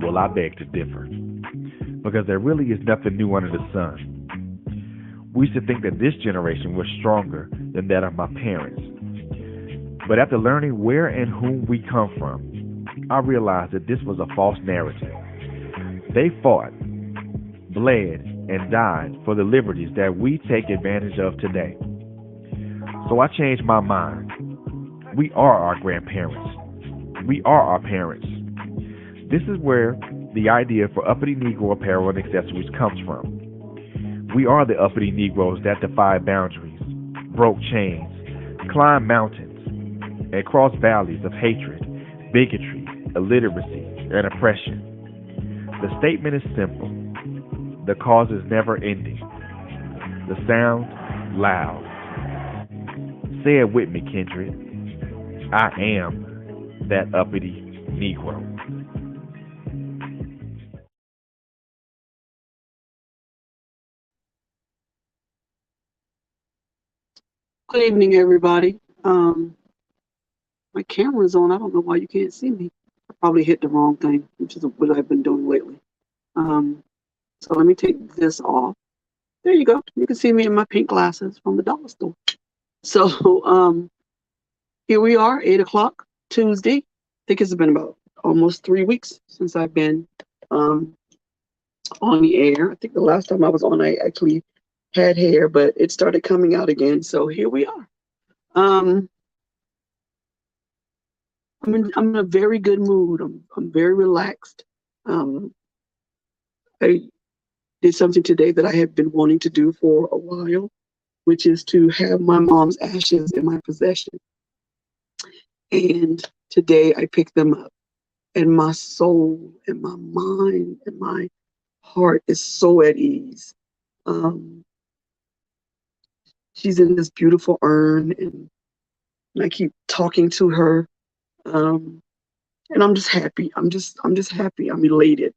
Well, I beg to differ, because there really is nothing new under the sun. We used to think that this generation was stronger than that of my parents. But after learning where and whom we come from, I realized that this was a false narrative. They fought, bled, and died for the liberties that we take advantage of today. So I changed my mind. We are our grandparents. We are our parents. This is where the idea for uppity Negro apparel and accessories comes from. We are the uppity Negroes that defy boundaries, broke chains, climbed mountains, and crossed valleys of hatred, bigotry, illiteracy, and oppression. The statement is simple. The cause is never ending. The sound, loud. Say it with me, Kendrick. I am that uppity Negro. Good evening, everybody. My camera's on. I don't know why you can't see me. I probably hit the wrong thing, which is what I've been doing lately. So let me take this off. There you go. You can see me in my pink glasses from the dollar store. So here we are, 8 o'clock Tuesday. I think it's been about almost 3 weeks since I've been on the air. I think the last time I was on, I actually had hair, but it started coming out again. So here we are. Um, I'm in a very good mood. I'm very relaxed. Um, I did something today that I have been wanting to do for a while, which is to have my mom's ashes in my possession. And today I picked them up, and my soul and my mind and my heart is so at ease. Um, she's in this beautiful urn, and I keep talking to her. Um, and I'm just happy. I'm just happy. I'm elated.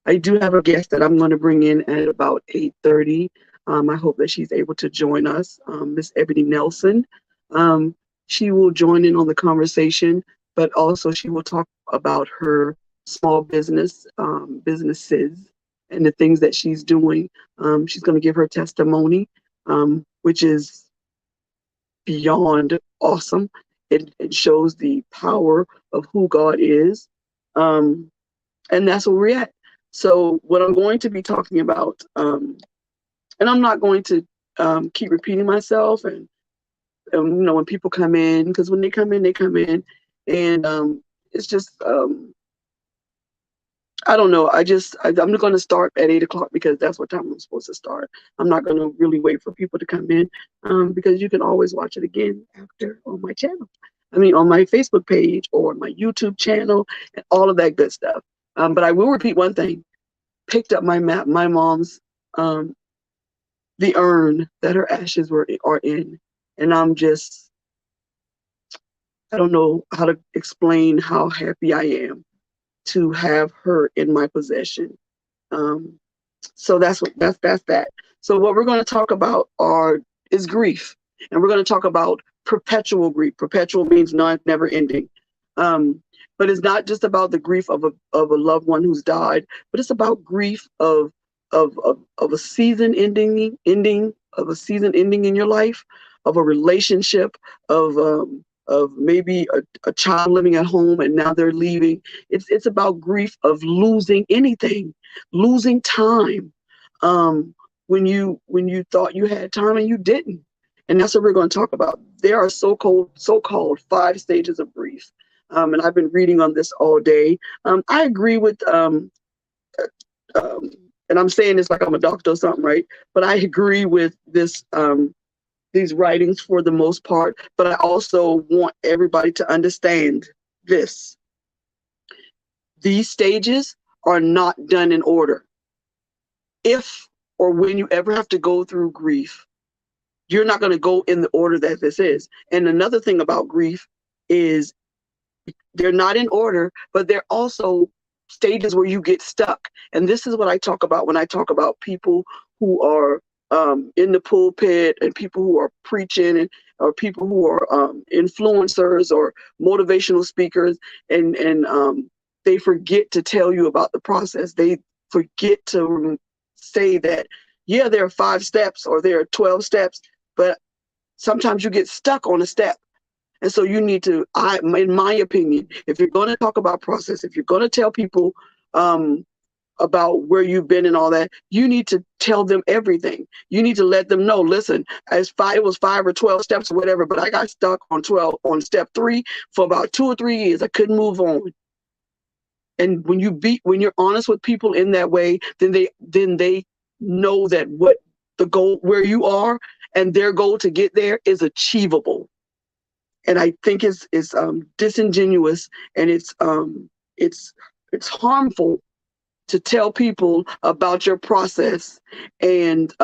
I do have a guest that I'm going to bring in at about 8:30. I hope that she's able to join us, Miss Ebony Nelson. Um, she will join in on the conversation, but also she will talk about her small businesses, and the things that she's doing. She's going to give her testimony, which is beyond awesome. It shows the power of who God is. Um, and that's where we're at. So what I'm going to be talking about, and I'm not going to keep repeating myself, and when people come in, because when they come in, they come in, and it's just I don't know. I'm going to start at 8 o'clock because that's what time I'm supposed to start. I'm not going to really wait for people to come in, because you can always watch it again after on my channel. I mean, on my Facebook page or my YouTube channel and all of that good stuff. But I will repeat one thing. Picked up my mom's, the urn that her ashes are in. And I don't know how to explain how happy I am to have her in my possession. Um, so that's that. So what we're going to talk about is grief, and we're going to talk about perpetual grief. Perpetual means never ending. Um, but it's not just about the grief of a loved one who's died, but it's about grief of a season ending in your life, of a relationship, of maybe a child living at home and now they're leaving. It's about grief of losing anything, losing time. When you thought you had time and you didn't. And that's what we're going to talk about. There are so-called 5 stages of grief. And I've been reading on this all day. I agree with and I'm saying this like I'm a doctor or something, right? But I agree with these writings for the most part, but I also want everybody to understand this. These stages are not done in order. If or when you ever have to go through grief, you're not going to go in the order that this is. And another thing about grief is they're not in order, but they're also stages where you get stuck. And this is what I talk about when I talk about people who are in the pulpit and people who are preaching or people who are influencers or motivational speakers and they forget to tell you about the process. They forget to say that, yeah, there are 5 steps or there are 12 steps, but sometimes you get stuck on a step. And so you need to, in my opinion, if you're going to talk about process, if you're going to tell people about where you've been and all that, you need to tell them everything. You need to let them know, listen, it was 5 or 12 steps or whatever, but I got stuck on step 3 for about 2 or 3 years. I couldn't move on. And when you're honest with people in that way, then they know that what the goal, where you are and their goal to get there is achievable. And I think it's disingenuous, and it's harmful to tell people about your process. And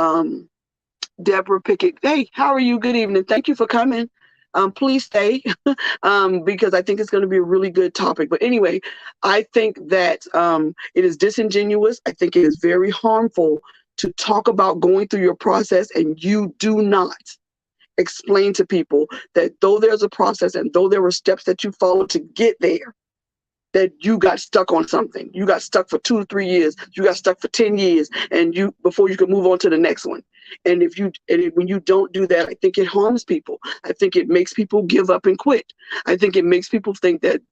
Deborah Pickett, hey, how are you? Good evening. Thank you for coming. Please stay because I think it's going to be a really good topic. But anyway, I think that it is disingenuous. I think it is very harmful to talk about going through your process and you do not explain to people that though there's a process and though there were steps that you followed to get there, that you got stuck on something. You got stuck for 2 to 3 years. You got stuck for 10 years, and before you could move on to the next one. And when you don't do that, I think it harms people. I think it makes people give up and quit. I think it makes people think that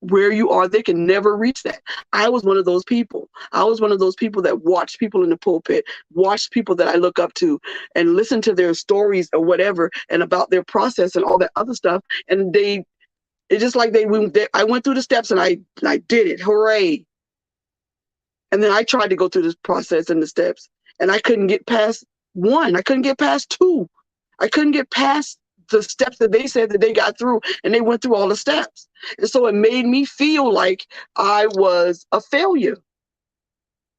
where you are, they can never reach that. I was one of those people. I was one of those people that watched people in the pulpit, watched people that I look up to, and listen to their stories or whatever, and about their process and all that other stuff. And it's just like I went through the steps and I did it. Hooray. And then I tried to go through this process and the steps, and I couldn't get past 1. I couldn't get past 2. I couldn't get past the steps that they said that they got through, and they went through all the steps. And so it made me feel like I was a failure.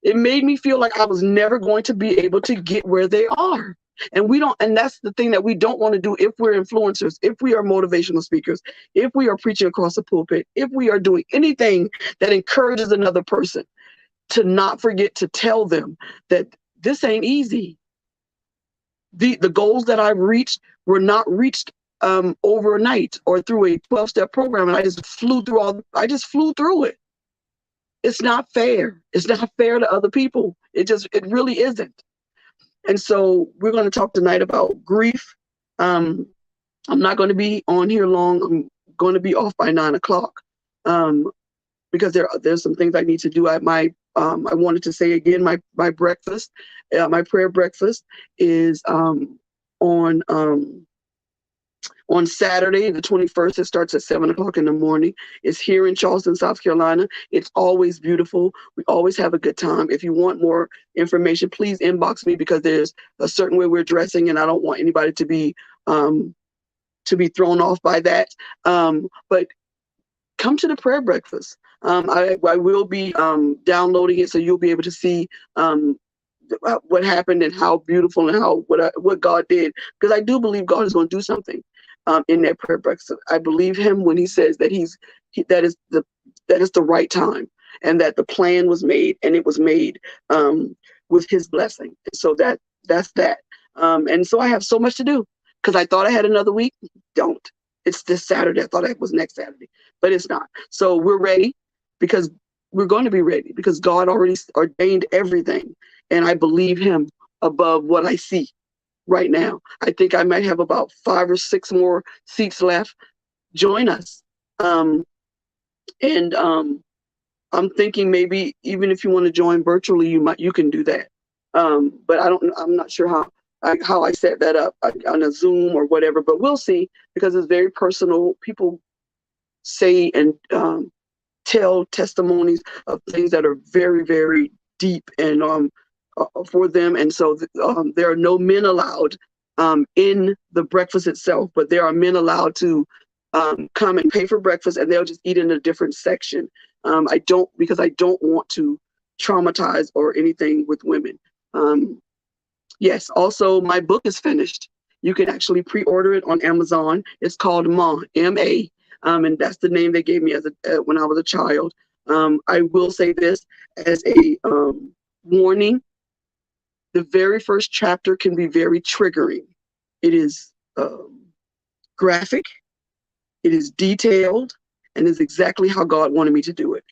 It made me feel like I was never going to be able to get where they are. And that's the thing that we don't want to do if we're influencers, if we are motivational speakers, if we are preaching across the pulpit, if we are doing anything that encourages another person, to not forget to tell them that this ain't easy. The goals that I've reached were not reached overnight or through a 12-step program, and I just flew through it. It's not fair. It's not fair to other people. It really isn't. And so we're going to talk tonight about grief. I'm not going to be on here long. I'm going to be off by 9 o'clock because there's some things I need to do. I wanted to say again, my breakfast, my prayer breakfast is on Saturday, the 21st. It starts at 7 o'clock in the morning. It's here in Charleston, South Carolina. It's always beautiful. We always have a good time. If you want more information, please inbox me because there's a certain way we're dressing, and I don't want anybody to be thrown off by that. But come to the prayer breakfast. I will be downloading it, so you'll be able to see what happened and how beautiful and what God did. Because I do believe God is going to do something in that prayer breakfast. I believe Him when He says that that is the right time, and that the plan was made, and it was made with His blessing. So that's that. And so I have so much to do because I thought I had another week. Don't. It's this Saturday. I thought it was next Saturday, but it's not. So we're ready because we're going to be ready because God already ordained everything. And I believe Him above what I see right now. I think I might have about 5 or 6 more seats left. Join us. I'm thinking maybe even if you want to join virtually, you can do that. But I'm not sure how I set that up on a Zoom or whatever, but we'll see because it's very personal. People say and tell testimonies of things that are very, very deep and for them. And so there are no men allowed in the breakfast itself, but there are men allowed to come and pay for breakfast, and they'll just eat in a different section. Because I don't want to traumatize or anything with women. Yes, also my book is finished. You can actually pre-order it on Amazon. It's called Ma, M-A, and that's the name they gave me when I was a child. I will say this as a warning. The very first chapter can be very triggering. It is graphic, it is detailed, and is exactly how God wanted me to do it.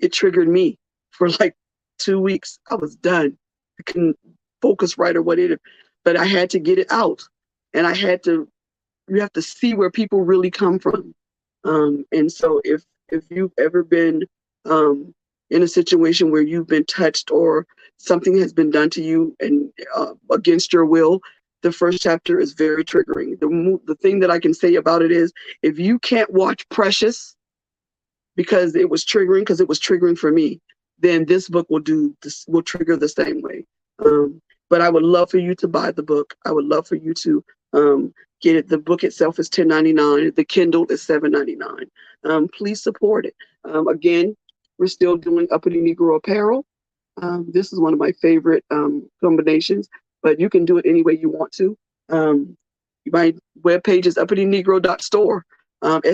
it triggered me for like 2 weeks. I was done. I couldn't focus right or whatever, but I had to get it out. And you have to see where people really come from. And so if you've ever been in a situation where you've been touched or something has been done to you and against your will, the first chapter is very triggering. The thing that I can say about it is, if you can't watch Precious because it was triggering for me, then this book will trigger the same way. But I would love for you to buy the book. I would love for you to get it. The book itself is $10.99. The Kindle is $7.99. Please support it. Again, we're still doing Uppity Negro apparel. This is one of my favorite combinations, but you can do it any way you want to. My webpage is uppitynegro.store,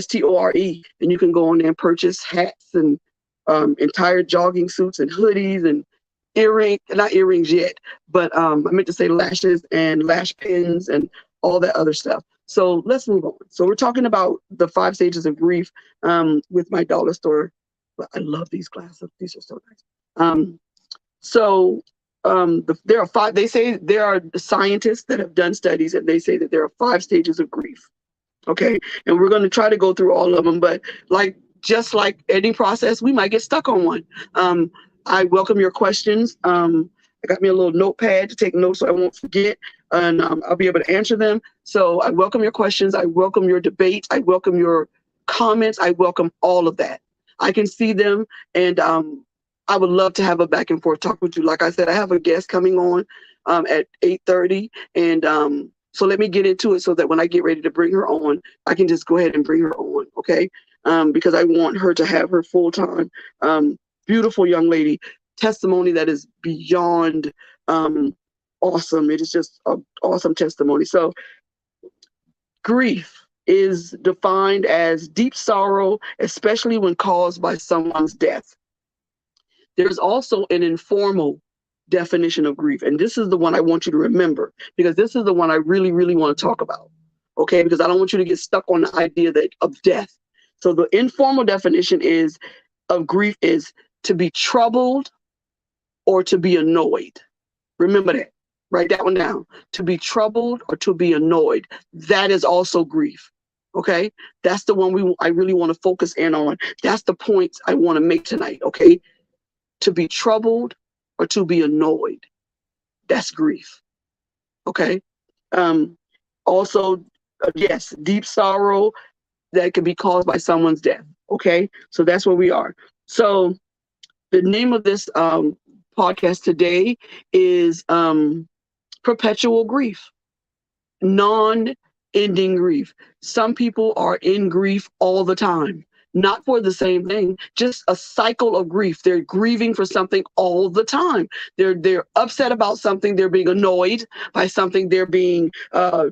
store, and you can go on there and purchase hats and entire jogging suits and hoodies and not earrings yet, but I meant to say lashes and lash pins and all that other stuff. So let's move on. So we're talking about the 5 stages of grief with my dollar store. I love these glasses. These are so nice. There are 5. They say there are scientists that have done studies, and they say that there are 5 stages of grief. Okay, and we're going to try to go through all of them, but just like any process, we might get stuck on one. I welcome your questions. I got me a little notepad to take notes so I won't forget, and I'll be able to answer them. So I welcome your questions. I welcome your debate. I welcome your comments. I welcome all of that. I can see them, and I would love to have a back and forth talk with you. Like I said, I have a guest coming on at 8:30, and so let me get into it so that when I get ready to bring her on, I can just go ahead and bring her on, okay? Because I want her to have her full time. Beautiful young lady, testimony that is beyond awesome. It is just an awesome testimony. So grief is defined as deep sorrow, especially when caused by someone's death. There's also an informal definition of grief, and this is the one I want you to remember, because this is the one I really, really want to talk about, okay? Because I don't want you to get stuck on the idea of death. So the informal definition of grief is to be troubled or to be annoyed. Remember that. Write that one down. To be troubled or to be annoyed. That is also grief. Okay? That's the one I really want to focus in on. That's the points I want to make tonight. Okay? To be troubled or to be annoyed. That's grief. Okay? Also, yes, deep sorrow that can be caused by someone's death. Okay? So that's where we are. So the name of this podcast today is Perpetual Grief, non-ending grief. Some people are in grief all the time, not for the same thing, just a cycle of grief. They're grieving for something all the time. They're upset about something. They're being annoyed by something. They're being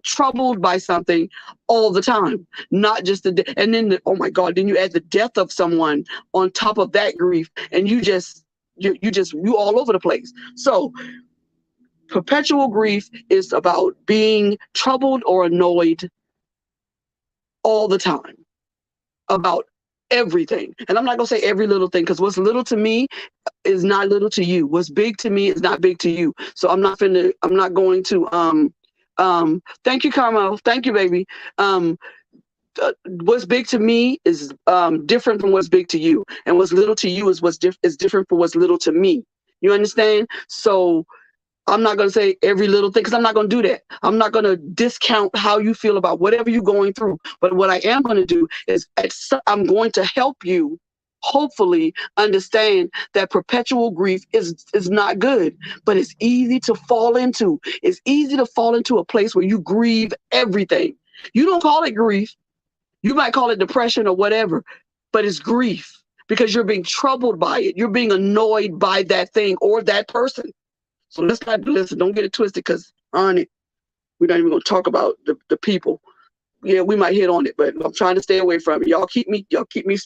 troubled by something all the time. Not just and then oh my God, then you add the death of someone on top of that grief, and you all over the place. So perpetual grief is about being troubled or annoyed all the time about everything. And I'm not going to say every little thing, because what's little to me is not little to you. What's big to me is not big to you. So I'm not going to thank you, Carmel. Thank you, baby. What's big to me is different from what's big to you. And what's little to you is is different from what's little to me. You understand? So I'm not going to say every little thing, because I'm not going to do that. I'm not going to discount how you feel about whatever you're going through. But what I am going to do is I'm going to help you hopefully understand that perpetual grief is not good, but it's easy to fall into. It's easy to fall into a place where you grieve everything. You don't call it grief. You might call it depression or whatever, but it's grief because you're being troubled by it. You're being annoyed by that thing or that person. So let's not listen. Don't get it twisted, because on it, we're not even going to talk about the people. yeah, we might hit on it, but I'm trying to stay away from it. Y'all keep me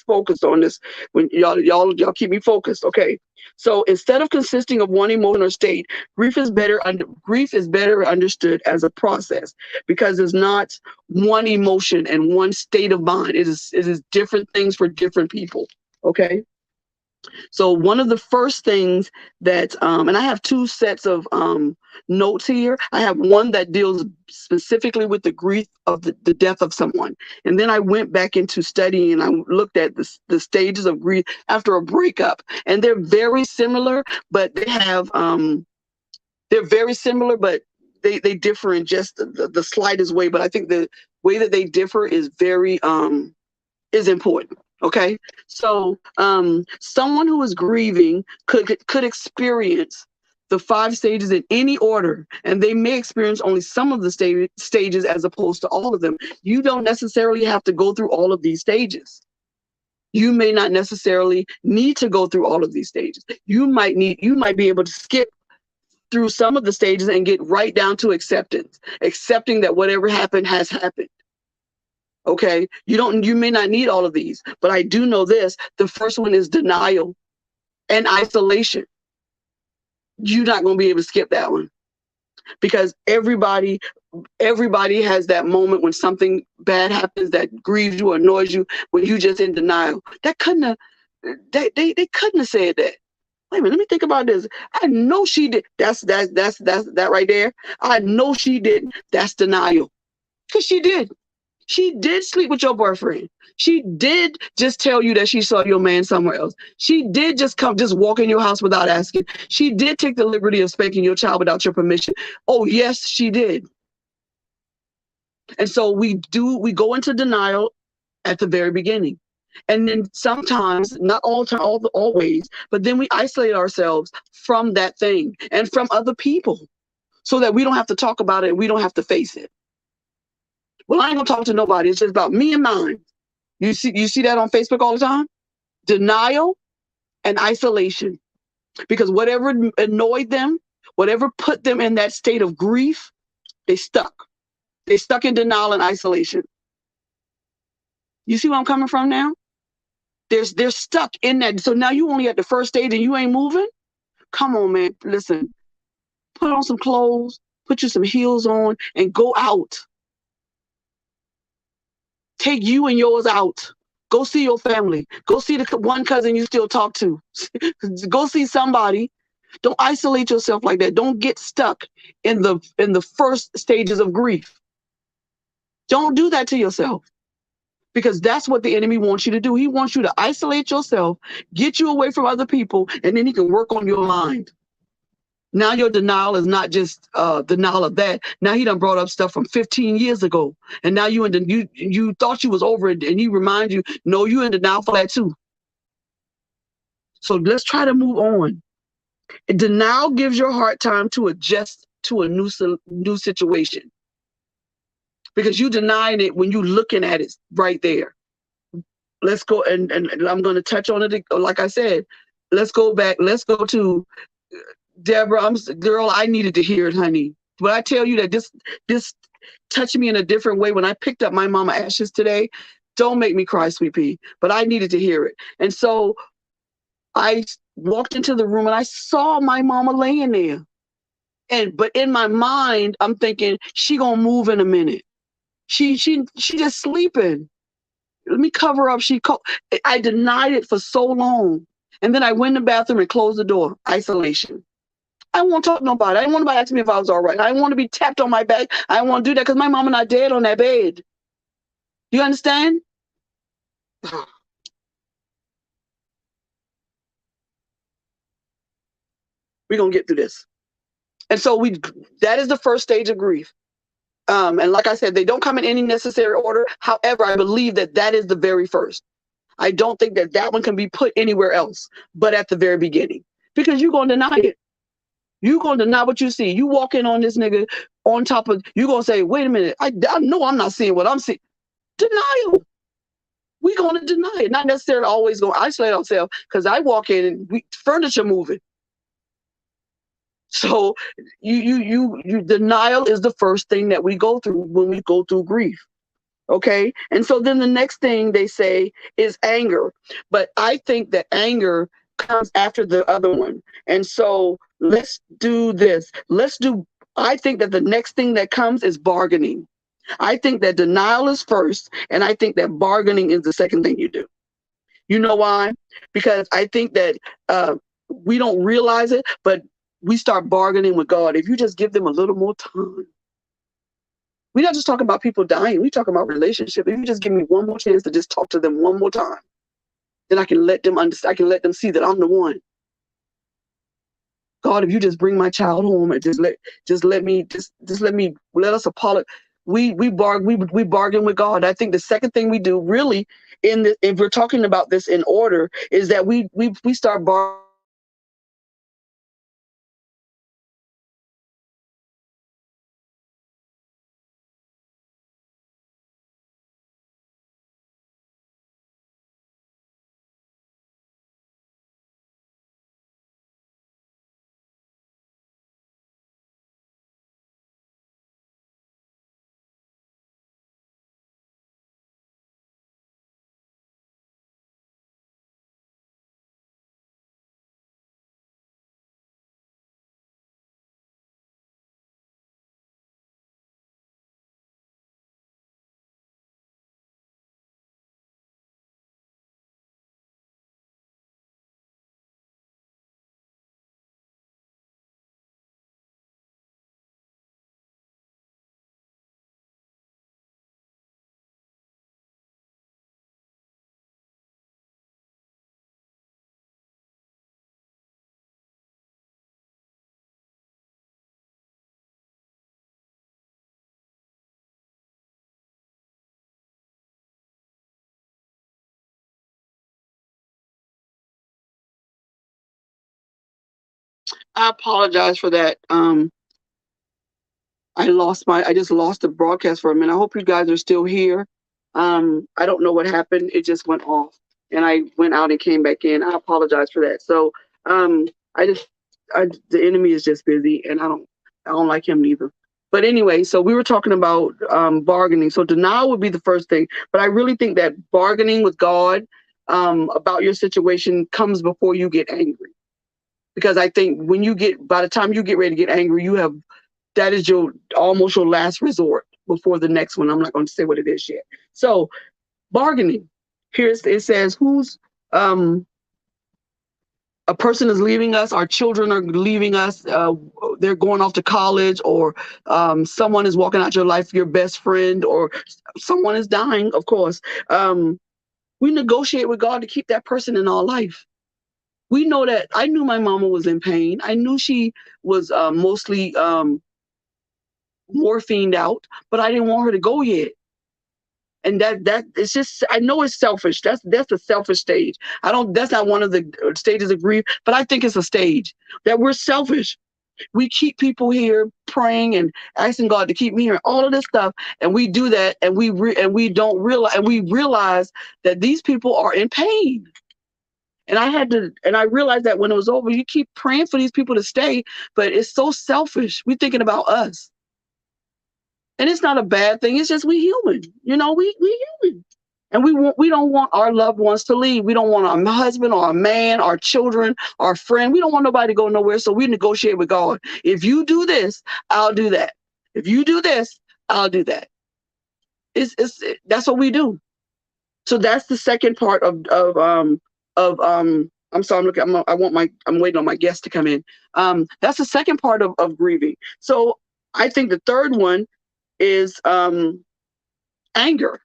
focused on this. When y'all keep me focused, okay? So instead of consisting of one emotion or state, grief is better understood as a process, because it's not one emotion and one state of mind. It is different things for different people. Okay. So one of the first things that, and I have two sets of notes here. I have one that deals specifically with the grief of the death of someone. And then I went back into studying and I looked at the stages of grief after a breakup. And they're very similar, but they're very similar, but they differ in just the slightest way. But I think the way that they differ is very is important. Okay, so someone who is grieving could experience the 5 stages in any order, and they may experience only some of the stages as opposed to all of them. You don't necessarily have to go through all of these stages. You may not necessarily need to go through all of these stages. You might be able to skip through some of the stages and get right down to acceptance, accepting that whatever happened has happened. Okay, you may not need all of these, but I do know this. The first one is denial and isolation. You're not going to be able to skip that one, because everybody has that moment when something bad happens that grieves you or annoys you, when you just in denial. They couldn't have said that. Wait a minute, let me think about this. I know she did. That's that right there. I know she didn't. That's denial, because she did. She did sleep with your boyfriend. She did just tell you that she saw your man somewhere else. She did just walk in your house without asking. She did take the liberty of spanking your child without your permission. Oh, yes, she did. And so we go into denial at the very beginning. And then sometimes, not always, but then we isolate ourselves from that thing and from other people so that we don't have to talk about it. We don't have to face it. Well, I ain't gonna talk to nobody. It's just about me and mine. You see that on Facebook all the time? Denial and isolation. Because whatever annoyed them, whatever put them in that state of grief, they stuck. They stuck in denial and isolation. You see where I'm coming from now? They're stuck in that. So now you only at the first stage and you ain't moving? Come on, man. Listen. Put on some clothes, put you some heels on, and go out. Take you and yours out. Go see your family. Go see the one cousin you still talk to. Go see somebody. Don't isolate yourself like that. Don't get stuck in the first stages of grief. Don't do that to yourself, because that's what the enemy wants you to do. He wants you to isolate yourself, get you away from other people, and then he can work on your mind. Now your denial is not just denial of that. Now he done brought up stuff from 15 years ago. And now you thought you was over it, and he reminds you, no, you in denial for that too. So let's try to move on. Denial gives your heart time to adjust to a new situation, because you denying it when you looking at it right there. Let's go, and I'm going to touch on it. Like I said, let's go back. Let's go to Deborah. Girl, I needed to hear it, honey. But I tell you that this touched me in a different way when I picked up my mama ashes today. Don't make me cry, sweet pea. But I needed to hear it. And so I walked into the room and I saw my mama laying there. But in my mind, I'm thinking, she gonna move in a minute. She just sleeping. Let me cover up. I denied it for so long. And then I went in the bathroom and closed the door. Isolation. I don't want to talk to nobody. I didn't want nobody asking me if I was all right. I didn't want to be tapped on my back. I didn't want to do that because my mama not dead on that bed. Do you understand? We're going to get through this. And so that is the first stage of grief. And like I said, they don't come in any necessary order. However, I believe that is the very first. I don't think that one can be put anywhere else but at the very beginning, because you're going to deny it. You're going to deny what you see. You walk in on this nigga on top of, you're going to say, wait a minute, I know I'm not seeing what I'm seeing. Denial. We're going to deny it. Not necessarily always going to isolate ourselves, because I walk in and furniture moving. So you denial is the first thing that we go through when we go through grief. Okay. And so then the next thing they say is anger. But I think that anger comes after the other one. And so let's do this. I think that the next thing that comes is bargaining. I think that denial is first, and I think that bargaining is the second thing you do. You know why? Because I think that we don't realize it, but we start bargaining with God. If you just give them a little more time. We're not just talking about people dying. We're talking about relationship. If you just give me one more chance to just talk to them one more time, then I can let them understand. I can let them see that I'm the one. God, if you just bring my child home and let us apologize. We bargain with God. I think the second thing we do really if we're talking about this in order is that we start bargaining. I apologize for that. I just lost the broadcast for a minute. I hope you guys are still here. I don't know what happened. It just went off and I went out and came back in. I apologize for that. So, um, I just, the enemy is just busy and I don't like him neither. But anyway, so we were talking about, bargaining. So denial would be the first thing, but I really think that bargaining with God, about your situation comes before you get angry. Because I think by the time you get ready to get angry, that is your almost your last resort before the next one. I'm not going to say what it is yet. So bargaining. It says who's a person is leaving us, our children are leaving us, they're going off to college, or someone is walking out your life, your best friend, or someone is dying, of course. We negotiate with God to keep that person in our life. We know that I knew my mama was in pain. I knew she was mostly morphined out, but I didn't want her to go yet. And that it's just I know it's selfish. That's a selfish stage. I don't That's not one of the stages of grief, but I think it's a stage that we're selfish. We keep people here praying and asking God to keep me here, all of this stuff, and we do that, and we don't realize, and we realize that these people are in pain. And I realized that when it was over, you keep praying for these people to stay, but it's so selfish. We're thinking about us. And it's not a bad thing. It's just we human. We human. And we don't want our loved ones to leave. We don't want our husband or our man, our children, our friend. We don't want nobody to go nowhere. So we negotiate with God. If you do this, I'll do that. If you do this, I'll do that. That's what we do. So that's the second part of I'm sorry, I'm waiting on my guest to come in. That's the second part of grieving. So I think the third one is anger.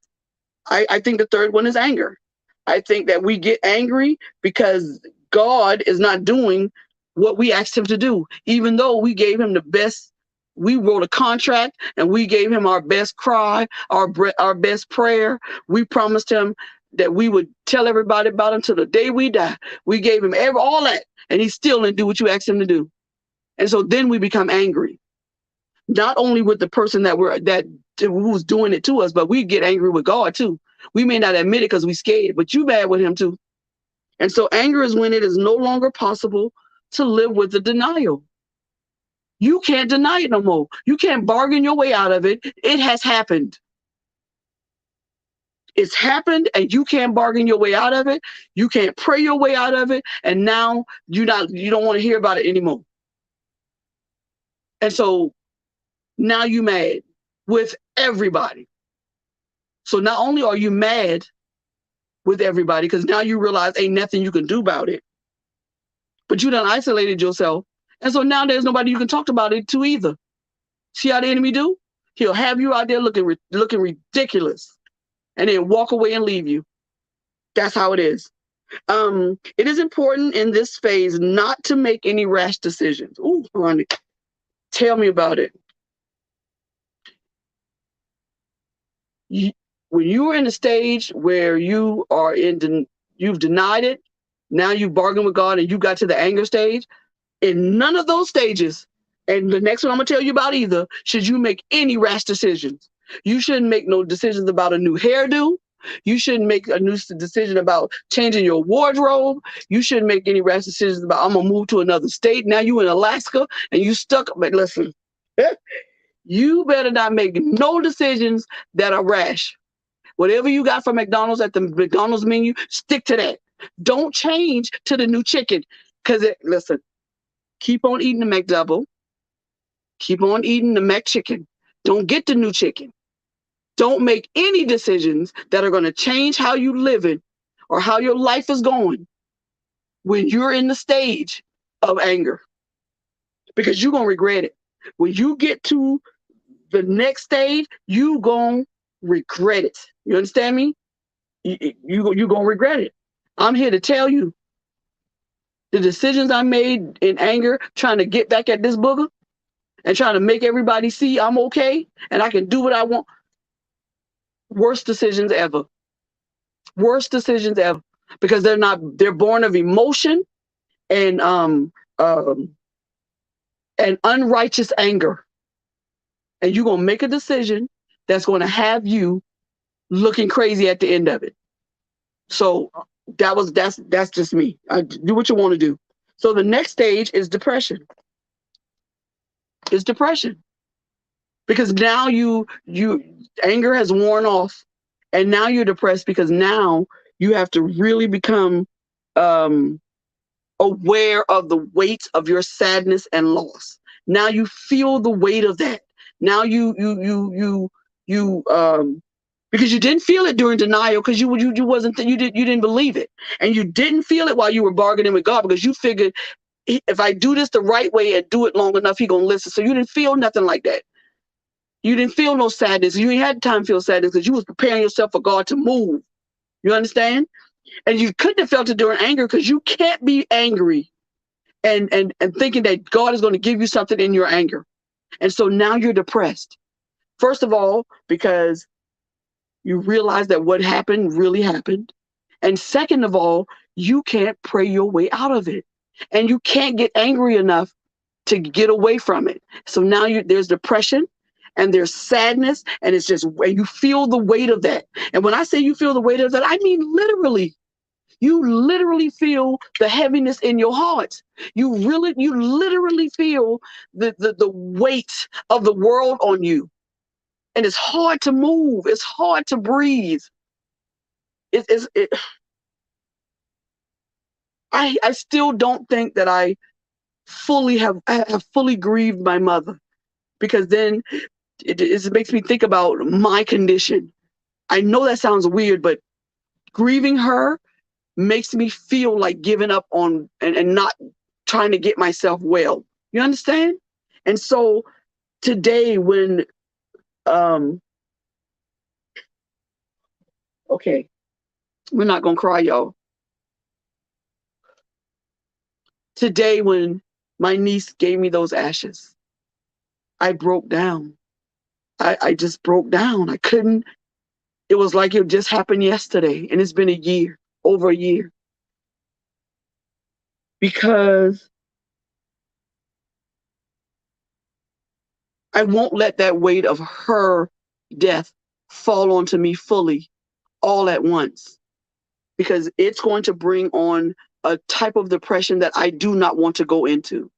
I think the third one is anger. I think that we get angry because God is not doing what we asked him to do, even though we gave him the best. We wrote a contract and we gave him our best cry, our best prayer. We promised him that we would tell everybody about him till the day we die. We gave him all that, and he still didn't do what you asked him to do. And so then we become angry, not only with the person who's doing it to us, but we get angry with God too. We may not admit it because we're scared, but you mad with him too. And so anger is when it is no longer possible to live with the denial. You can't deny it no more. You can't bargain your way out of it. It has happened. It's happened and you can't bargain your way out of it. You can't pray your way out of it. And now you don't want to hear about it anymore. And so now you mad with everybody. So not only are you mad with everybody, because now you realize ain't nothing you can do about it, but you done isolated yourself. And so now there's nobody you can talk about it to either. See how the enemy do? He'll have you out there looking ridiculous and then walk away and leave you. That's how it is. It is important in this phase not to make any rash decisions. Ooh, honey, tell me about it. When you are in a stage where you are you've denied it, now you bargain with God and you got to the anger stage, in none of those stages, and the next one I'm gonna tell you about either, should you make any rash decisions. You shouldn't make no decisions about a new hairdo. You shouldn't make a new decision about changing your wardrobe. You shouldn't make any rash decisions about, I'm gonna move to another state. Now you in Alaska and you stuck. But listen, you better not make no decisions that are rash. Whatever you got from McDonald's at the McDonald's menu, stick to that. Don't change to the new chicken. Because, listen, keep on eating the McDouble. Keep on eating the McChicken. Don't get the new chicken. Don't make any decisions that are going to change how you living or how your life is going when you're in the stage of anger. Because you're going to regret it. When you get to the next stage, you going to regret it. You understand me? You're going to regret it. I'm here to tell you the decisions I made in anger, trying to get back at this booger and trying to make everybody see I'm okay and I can do what I want. Worst decisions ever. Worst decisions ever. Because they're born of emotion and unrighteous anger. And you're going to make a decision that's going to have you looking crazy at the end of it. So that's just me. Do what you want to do. So the next stage is depression. It's depression. Because now anger has worn off and now you're depressed because now you have to really become aware of the weight of your sadness and loss. Now you feel the weight of that. Now you because you didn't feel it during denial because you didn't believe it, and you didn't feel it while you were bargaining with God because you figured if I do this the right way and do it long enough, He gonna listen. So you didn't feel nothing like that. You didn't feel no sadness. You ain't had time to feel sadness because you was preparing yourself for God to move. You understand? And you couldn't have felt it during anger because you can't be angry and thinking that God is going to give you something in your anger. And so now you're depressed. First of all, because you realize that what happened really happened. And second of all, you can't pray your way out of it. And you can't get angry enough to get away from it. So now there's depression and there's sadness, and it's just where you feel the weight of that. And when I say you feel the weight of that, I mean literally. You literally feel the heaviness in your heart. You literally feel the weight of the world on you. And it's hard to move. It's hard to breathe. I still don't think that I have fully grieved my mother, because then it makes me think about my condition. I know that sounds weird, but grieving her makes me feel like giving up on and not trying to get myself well. You understand? And so today when okay, we're not gonna cry, y'all. Today when my niece gave me those ashes, I broke down. I just broke down. I couldn't. It was like it just happened yesterday, and it's been a year, over a year. Because I won't let that weight of her death fall onto me fully, all at once, because it's going to bring on a type of depression that I do not want to go into.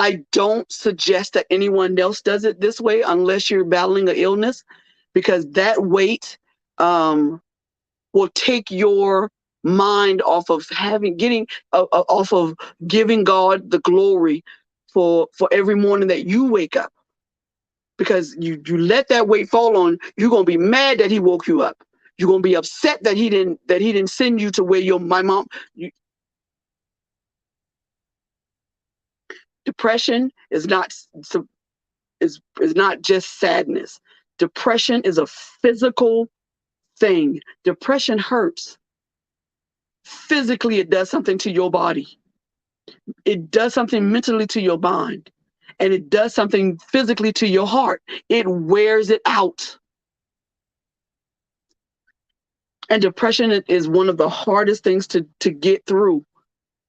I don't suggest that anyone else does it this way unless you're battling an illness, because that weight will take your mind off of off of giving God the glory for every morning that you wake up. Because you let that weight fall on, you're gonna be mad that he woke you up. You're gonna be upset that he didn't send you to where my mom. Depression is not just sadness. Depression is a physical thing. Depression hurts. Physically, it does something to your body. It does something mentally to your mind. And it does something physically to your heart. It wears it out. And depression is one of the hardest things to get through.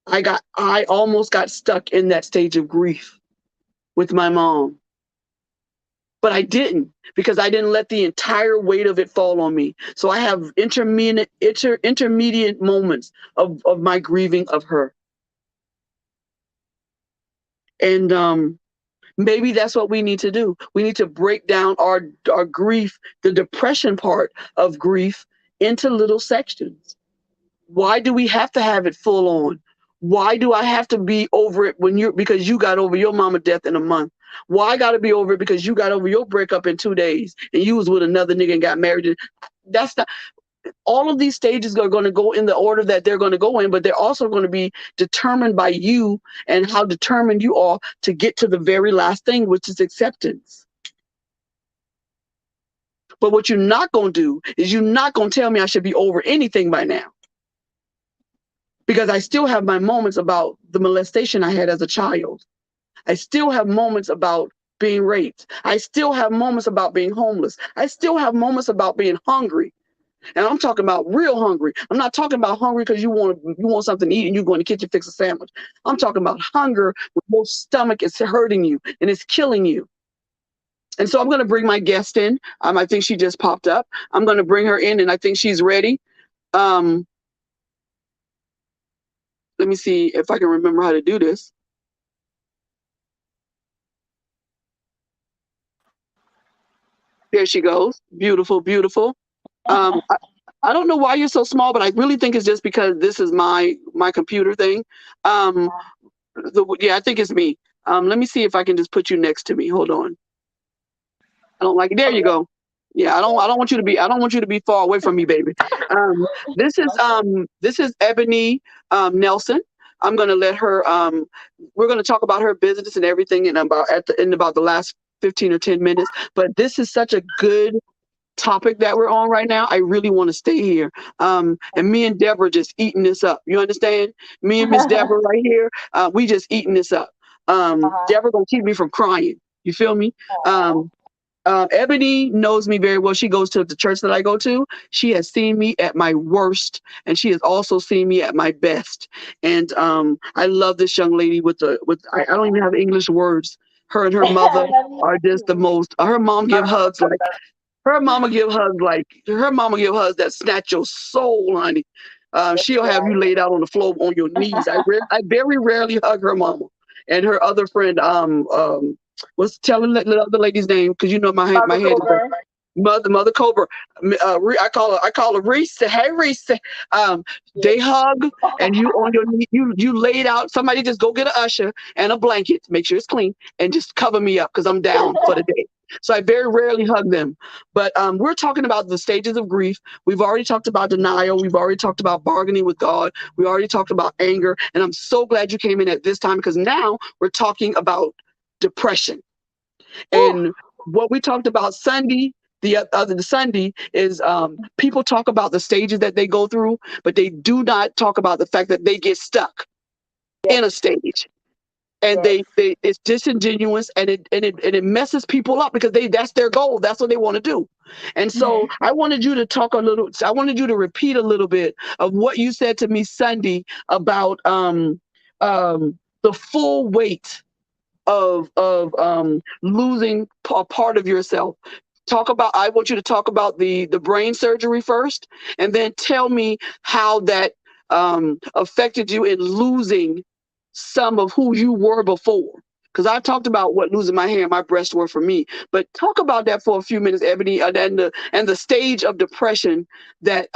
I almost got stuck in that stage of grief with my mom. But I didn't, because I didn't let the entire weight of it fall on me. So I have intermediate moments of my grieving of her. And maybe that's what we need to do. We need to break down our grief, the depression part of grief, into little sections. Why do we have to have it full on? Why do I have to be over it because you got over your mama death in a month? Why I got to be over it because you got over your breakup in 2 days and you was with another nigga and got married? That's not. All of these stages are going to go in the order that they're going to go in, but they're also going to be determined by you and how determined you are to get to the very last thing, which is acceptance. But what you're not going to do is you're not going to tell me I should be over anything by now. Because I still have my moments about the molestation I had as a child. I still have moments about being raped. I still have moments about being homeless. I still have moments about being hungry. And I'm talking about real hungry. I'm not talking about hungry because you want something to eat and you're going to the kitchen fix a sandwich. I'm talking about hunger when your stomach is hurting you and it's killing you. And so I'm going to bring my guest in. I think she just popped up. I'm going to bring her in, and I think she's ready. Let me see if I can remember how to do this. There she goes. Beautiful, beautiful. I don't know why you're so small, but I really think it's just because this is my computer thing. Yeah, I think it's me. Let me see if I can just put you next to me. Hold on. I don't like it. There you go. Yeah, I don't want you to be far away from me, baby. This is Ebony Nelson. I'm gonna let her. We're gonna talk about her business and everything in about the last 15 or 10 minutes. But this is such a good topic that we're on right now. I really want to stay here. And me and Deborah just eating this up. You understand? Me and Miss Deborah right here. We just eating this up. Deborah gonna keep me from crying. You feel me? Ebony knows me very well. She goes to the church that I go to. She has seen me at my worst, and she has also seen me at my best. And I love this young lady I don't even have English words. Her and her mother are just the most. Her mom give hugs like her mama give hugs that snatch your soul, honey. She'll have you laid out on the floor on your knees. I very rarely hug her mama. And her other friend, what's telling the other lady's name? Because you know my head is Mother Cobra. I call her Reese. Hey Reese. They hug and you on your knee, you laid out. Somebody just go get an usher and a blanket, make sure it's clean, and just cover me up because I'm down for the day. So I very rarely hug them. But we're talking about the stages of grief. We've already talked about denial. We've already talked about bargaining with God. We already talked about anger. And I'm so glad you came in at this time, because now we're talking about depression. And what we talked about Sunday, the Sunday, is people talk about the stages that they go through, but they do not talk about the fact that they get stuck in a stage. And it's disingenuous, and it messes people up because that's their goal. That's what they want to do. And so I wanted you to repeat a little bit of what you said to me Sunday about the full weight of losing a part of yourself. I want you to talk about the brain surgery first, and then tell me how that affected you in losing some of who you were before. Because I talked about what losing my hair and my breasts were for me, but talk about that for a few minutes, Ebony, and the stage of depression that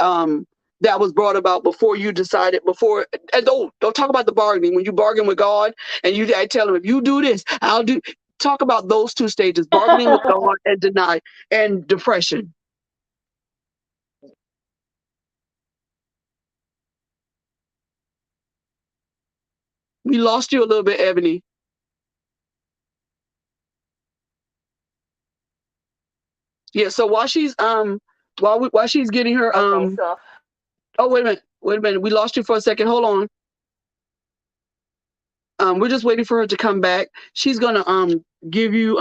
that was brought about before you decided before. And don't talk about the bargaining when you bargain with God and I tell him if you do this, I'll do. Talk about those two stages: bargaining with God and deny and depression. We lost you a little bit, Ebony. Yeah. So while she's getting her Okay, so oh, wait a minute. We lost you for a second. Hold on. We're just waiting for her to come back. She's gonna give you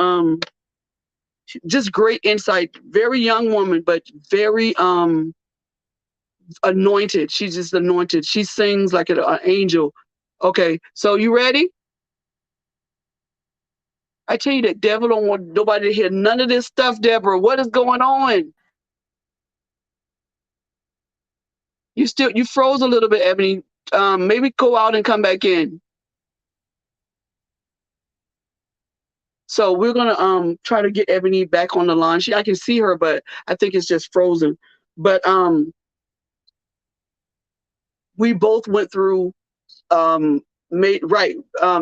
just great insight. Very young woman, but very anointed. She's just anointed. She sings like an angel. Okay, so you ready? I tell you that devil don't want nobody to hear none of this stuff, Deborah. What is going on? You froze a little bit, Ebony. Maybe go out and come back in. So we're gonna try to get Ebony back on the line. I can see her, but I think it's just frozen. But we both went through made right.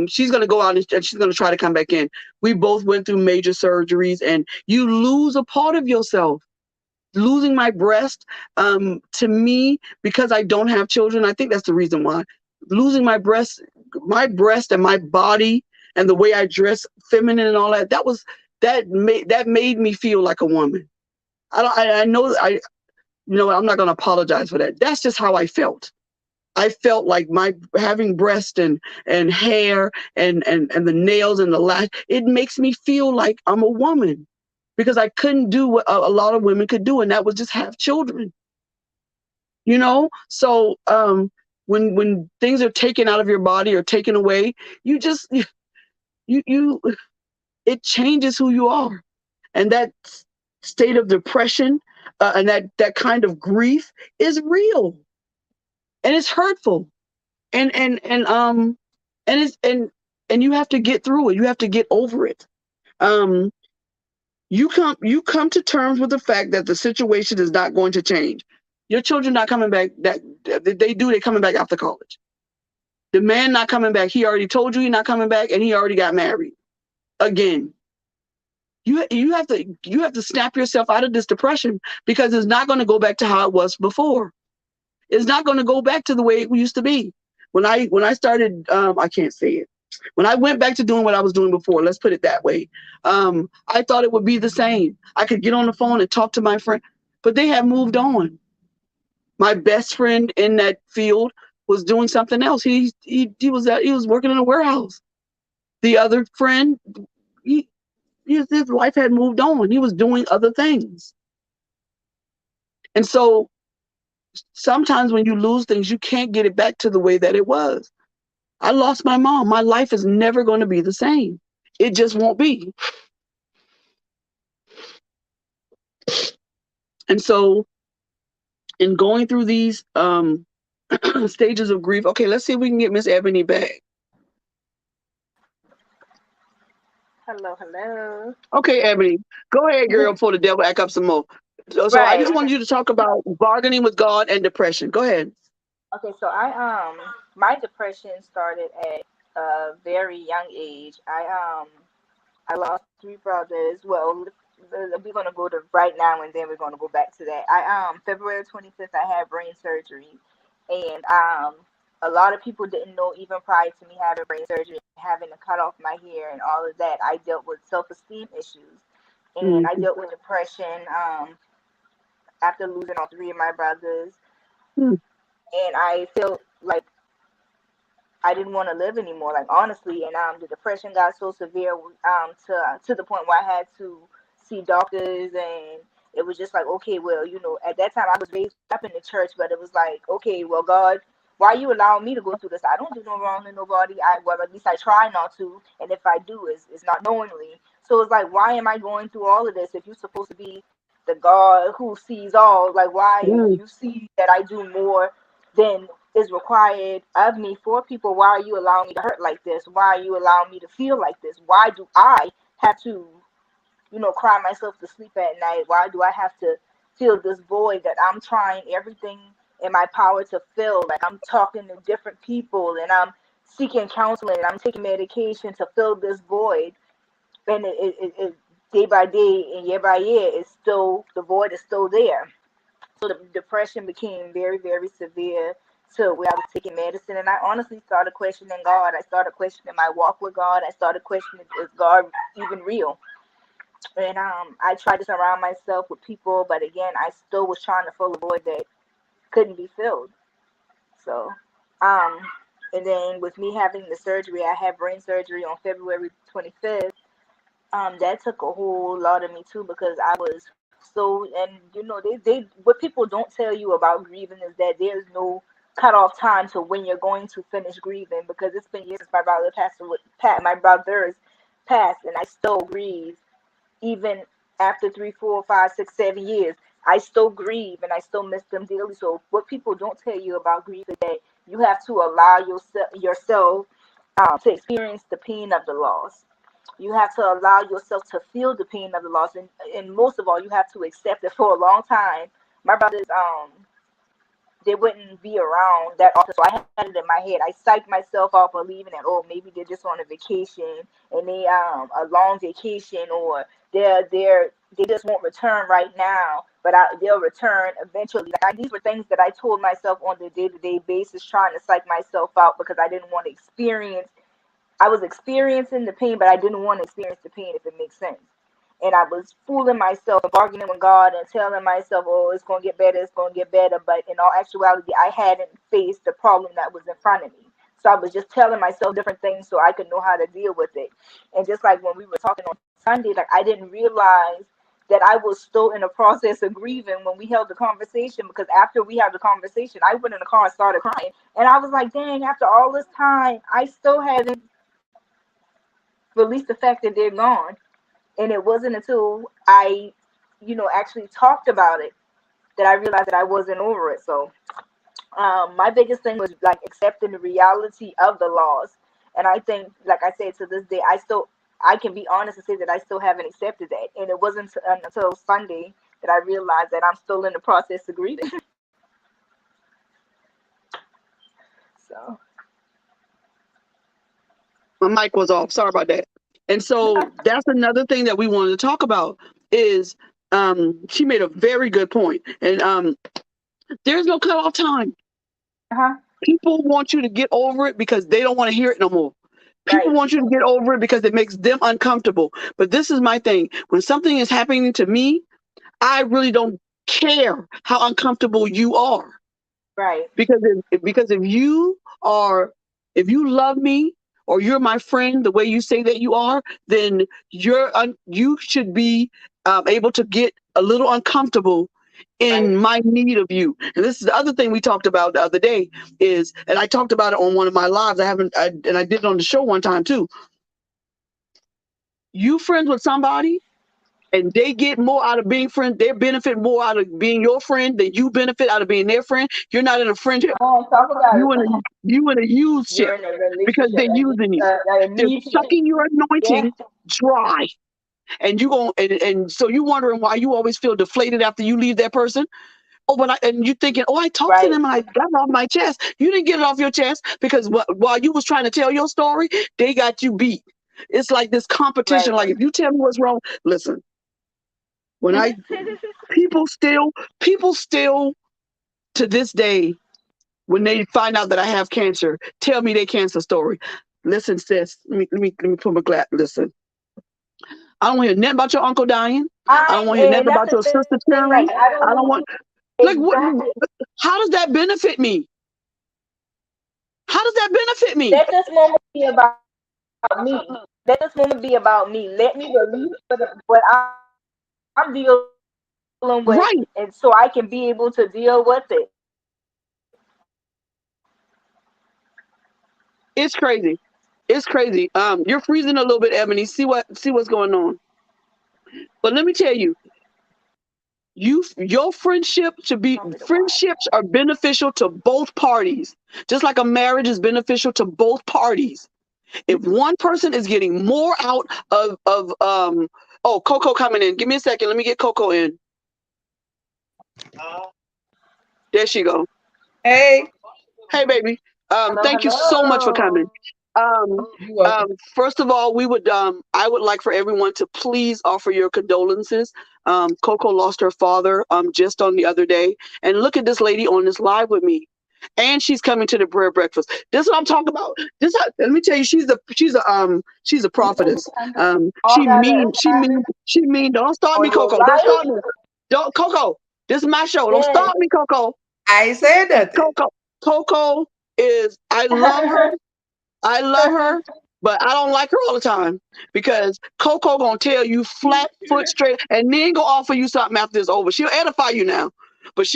She's gonna go out and she's gonna try to come back in. We both went through major surgeries, and you lose a part of yourself. Losing my breast, to me, because I don't have children, I think that's the reason why. Losing my breast and my body and the way I dress, feminine and all that, that made me feel like a woman. I know I'm not gonna apologize for that. That's just how I felt. I felt like my having breast and hair and the nails and the lash, it makes me feel like I'm a woman because I couldn't do what a lot of women could do, and that was just have children. So when things are taken out of your body or taken away, you just you it changes who you are, and that state of depression and that kind of grief is real, and it's hurtful, and it's and you have to get through it. You have to get over it. Um, you come to terms with the fact that the situation is not going to change. Your children not coming back. They're coming back after college. The man not coming back. He already told you he's not coming back, and he already got married again. You have to snap yourself out of this depression because it's not going to go back to how it was before. It's not going to go back to the way it used to be. When I started, I can't say it. When I went back to doing what I was doing before, let's put it that way, I thought it would be the same. I could get on the phone and talk to my friend, but they have moved on. My best friend in that field was doing something else. He was working in a warehouse. The other friend, his life had moved on. He was doing other things. And so sometimes when you lose things, you can't get it back to the way that it was. I lost my mom. My life is never going to be the same. It just won't be. And so in going through these stages of grief, okay, let's see if we can get Miss Ebony back. hello, hello. Okay, Ebony, go ahead, girl, before the devil act up some more. So I just Right. wanted you to talk about bargaining with God and depression. Go ahead. Okay, so my depression started at a very young age. I lost three brothers. Well, we're gonna go to right now, and then we're gonna go back to that. February 25th, I had brain surgery, and a lot of people didn't know even prior to me having brain surgery, having to cut off my hair and all of that. I dealt with self-esteem issues, and I Mm-hmm. dealt with depression after losing all three of my brothers, and I felt like I didn't want to live anymore, like honestly. And the depression got so severe to the point where I had to see doctors, and it was just like, okay, well, at that time I was raised up in the church, but it was like, okay, well, God, why you allowing me to go through this? I don't do no wrong to nobody. At least I try not to, and if I do, it's not knowingly. So it's like, why am I going through all of this if you're supposed to be the God who sees all? Like, why Mm-hmm. you see that I do more than is required of me for people. Why are you allowing me to hurt like this? Why are you allowing me to feel like this? Why do I have to, cry myself to sleep at night? Why do I have to feel this void that I'm trying everything in my power to fill? Like, I'm talking to different people and I'm seeking counseling and I'm taking medication to fill this void. And it day by day and year by year, the void is still there. So the depression became very, very severe to where I was taking medicine. And I honestly started questioning God. I started questioning my walk with God. I started questioning, is God even real? And I tried to surround myself with people, but again, I still was trying to fill a void that couldn't be filled. So, um, and then with me having the surgery, I had brain surgery on February 25th. That took a whole lot of me too, because I was so, and they what people don't tell you about grieving is that there's no cutoff time to when you're going to finish grieving, because it's been years since my brother passed away, my brothers passed, and I still grieve even after 3, 4, 5, 6, 7 years. I still grieve and I still miss them dearly. So what people don't tell you about grief is that you have to allow yourself to experience the pain of the loss. You have to allow yourself to feel the pain of the loss, and most of all, you have to accept it. For a long time, my brothers they wouldn't be around that often. So I had it in my head. I psyched myself out believing that, oh, maybe they're just on a vacation and they a long vacation, or they just won't return right now, but they'll return eventually. Like, these were things that I told myself on the day-to-day basis, trying to psych myself out because I didn't want to experience. I was experiencing the pain, but I didn't want to experience the pain, if it makes sense. And I was fooling myself and bargaining with God and telling myself, oh, it's going to get better, it's going to get better. But in all actuality, I hadn't faced the problem that was in front of me. So I was just telling myself different things so I could know how to deal with it. And just like when we were talking on Sunday, like, I didn't realize that I was still in the process of grieving when we held the conversation, because after we had the conversation, I went in the car and started crying. And I was like, dang, after all this time, I still haven't released the fact that they're gone. And it wasn't until I, actually talked about it that I realized that I wasn't over it. So my biggest thing was like accepting the reality of the loss. And I think, like I said, to this day, I can be honest and say that I still haven't accepted that. And it wasn't until Sunday that I realized that I'm still in the process of grieving. So My mic was off. Sorry about that. And so that's another thing that we wanted to talk about is she made a very good point. And there's no cutoff time. uh-huh. People want you to get over it because they don't want to hear it no more. People Right. want you to get over it because it makes them uncomfortable. But this is my thing. When something is happening to me, I really don't care how uncomfortable you are. Right. Because if you love me or you're my friend the way you say that you are, then you should be able to get a little uncomfortable Right. in my need of you. And this is the other thing we talked about the other day and I talked about it on one of my lives. And I did it on the show one time too. You friends with somebody and they get more out of being friends, they benefit more out of being your friend than you benefit out of being their friend. You're not in a friendship. Oh, talk about You in a it. you in a used You're ship in a because relationship, they're using you. a They're need to. sucking your Yeah. anointing dry. And you going and so you wondering why you always feel deflated after you leave that person. Oh, and you thinking, oh, I talked to Right. them and I got it off my chest. You didn't get it off your chest because while you was trying to tell your story, they got you beat. It's like this competition. Right. Like if you tell me what's wrong, listen. When I people still to this day, when they find out that I have cancer, tell me their cancer story. Listen, sis, let me put my glass. Listen, I don't want to hear nothing about your uncle dying. I don't want to hear And nothing that's about the your thing. sister Like, cheering. I don't I don't want want like what? exactly. How does that benefit me? How does that benefit me? Let this moment be about me. Let this moment be about me. Let me release what I'm dealing with, Right? and so I can be able to deal with it. It's crazy. It's crazy. You're freezing a little bit, Ebony. See what's going on. But let me tell you, Your friendship should be, friendships are beneficial to both parties, just like a marriage is beneficial to both parties. If one person is getting more out of oh, Coco coming in. Give me a second. Let me get Coco in. There she go. Hey. Hey, baby. Thank you so much for coming. Um, You're welcome. First of all, I would like for everyone to please offer your condolences. Coco lost her father just on the other day, and look at this lady on this live with me, and she's coming to the prayer breakfast. This is what I'm talking about. Let me tell you, she's a prophetess. She mean. Don't start me, Coco. Don't start me. Don't, Coco. This is my show. Don't start me, Coco. I ain't saying nothing. Coco is. I love her. I love her, but I don't like her all the time because Coco gonna tell you flat foot straight and then go offer you something after it's over. She'll edify you now, but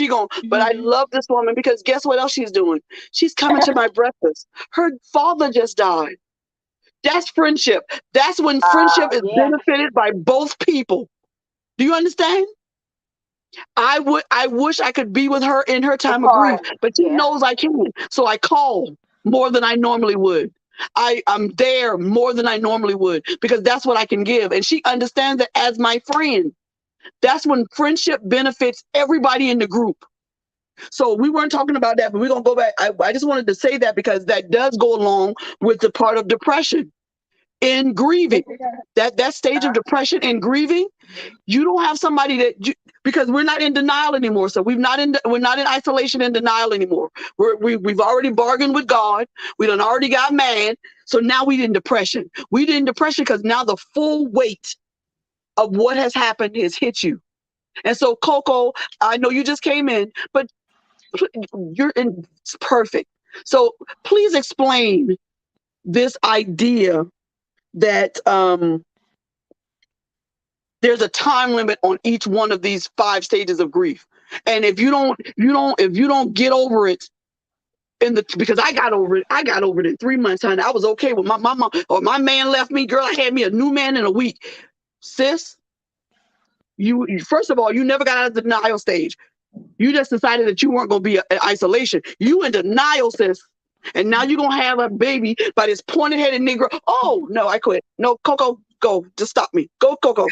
but I love this woman because guess what else she's doing? She's coming to my breakfast. Her father just died. That's friendship. That's when friendship is benefited by both people. Do you understand? I wish I could be with her in her time of grief, but she knows I can't. So I call more than I normally would. I'm there more than I normally would because that's what I can give. And she understands that as my friend. That's when friendship benefits everybody in the group. So we weren't talking about that, but we're going to go back. I just wanted to say that because that does go along with the part of depression in grieving. That stage of depression and grieving, you don't have somebody because we're not in denial anymore. So we're not in isolation and denial anymore. We've already bargained with God. We done already got mad. So now we in depression. We in depression because now the full weight of what has happened has hit you. And so Coco, I know you just came in, but it's perfect. So please explain this idea that there's a time limit on each one of these 5 stages of grief. And if you don't get over it because I got over it in 3 months, honey. I was okay with my mom or my man left me, girl. I had me a new man in a week. Sis, you first of all, you never got out of the denial stage. You just decided that you weren't going to be in isolation. You in denial, sis. And now you're going to have a baby by this pointed-headed Negro. Oh, no, I quit. No, Coco, go. Just stop me. Go, Coco.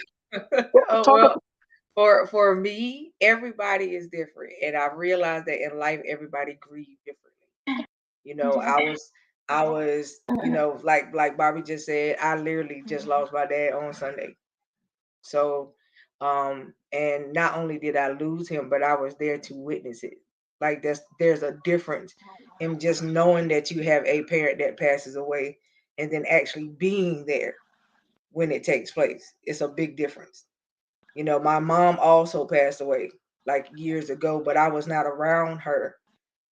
For me, everybody is different. And I realized that in life, everybody grieves differently. You know, I was, you know, like Bobby just said, I literally just lost my dad on Sunday. So, and not only did I lose him, but I was there to witness it. Like there's a difference in just knowing that you have a parent that passes away and then actually being there when it takes place. It's a big difference. You know, my mom also passed away like years ago, but I was not around her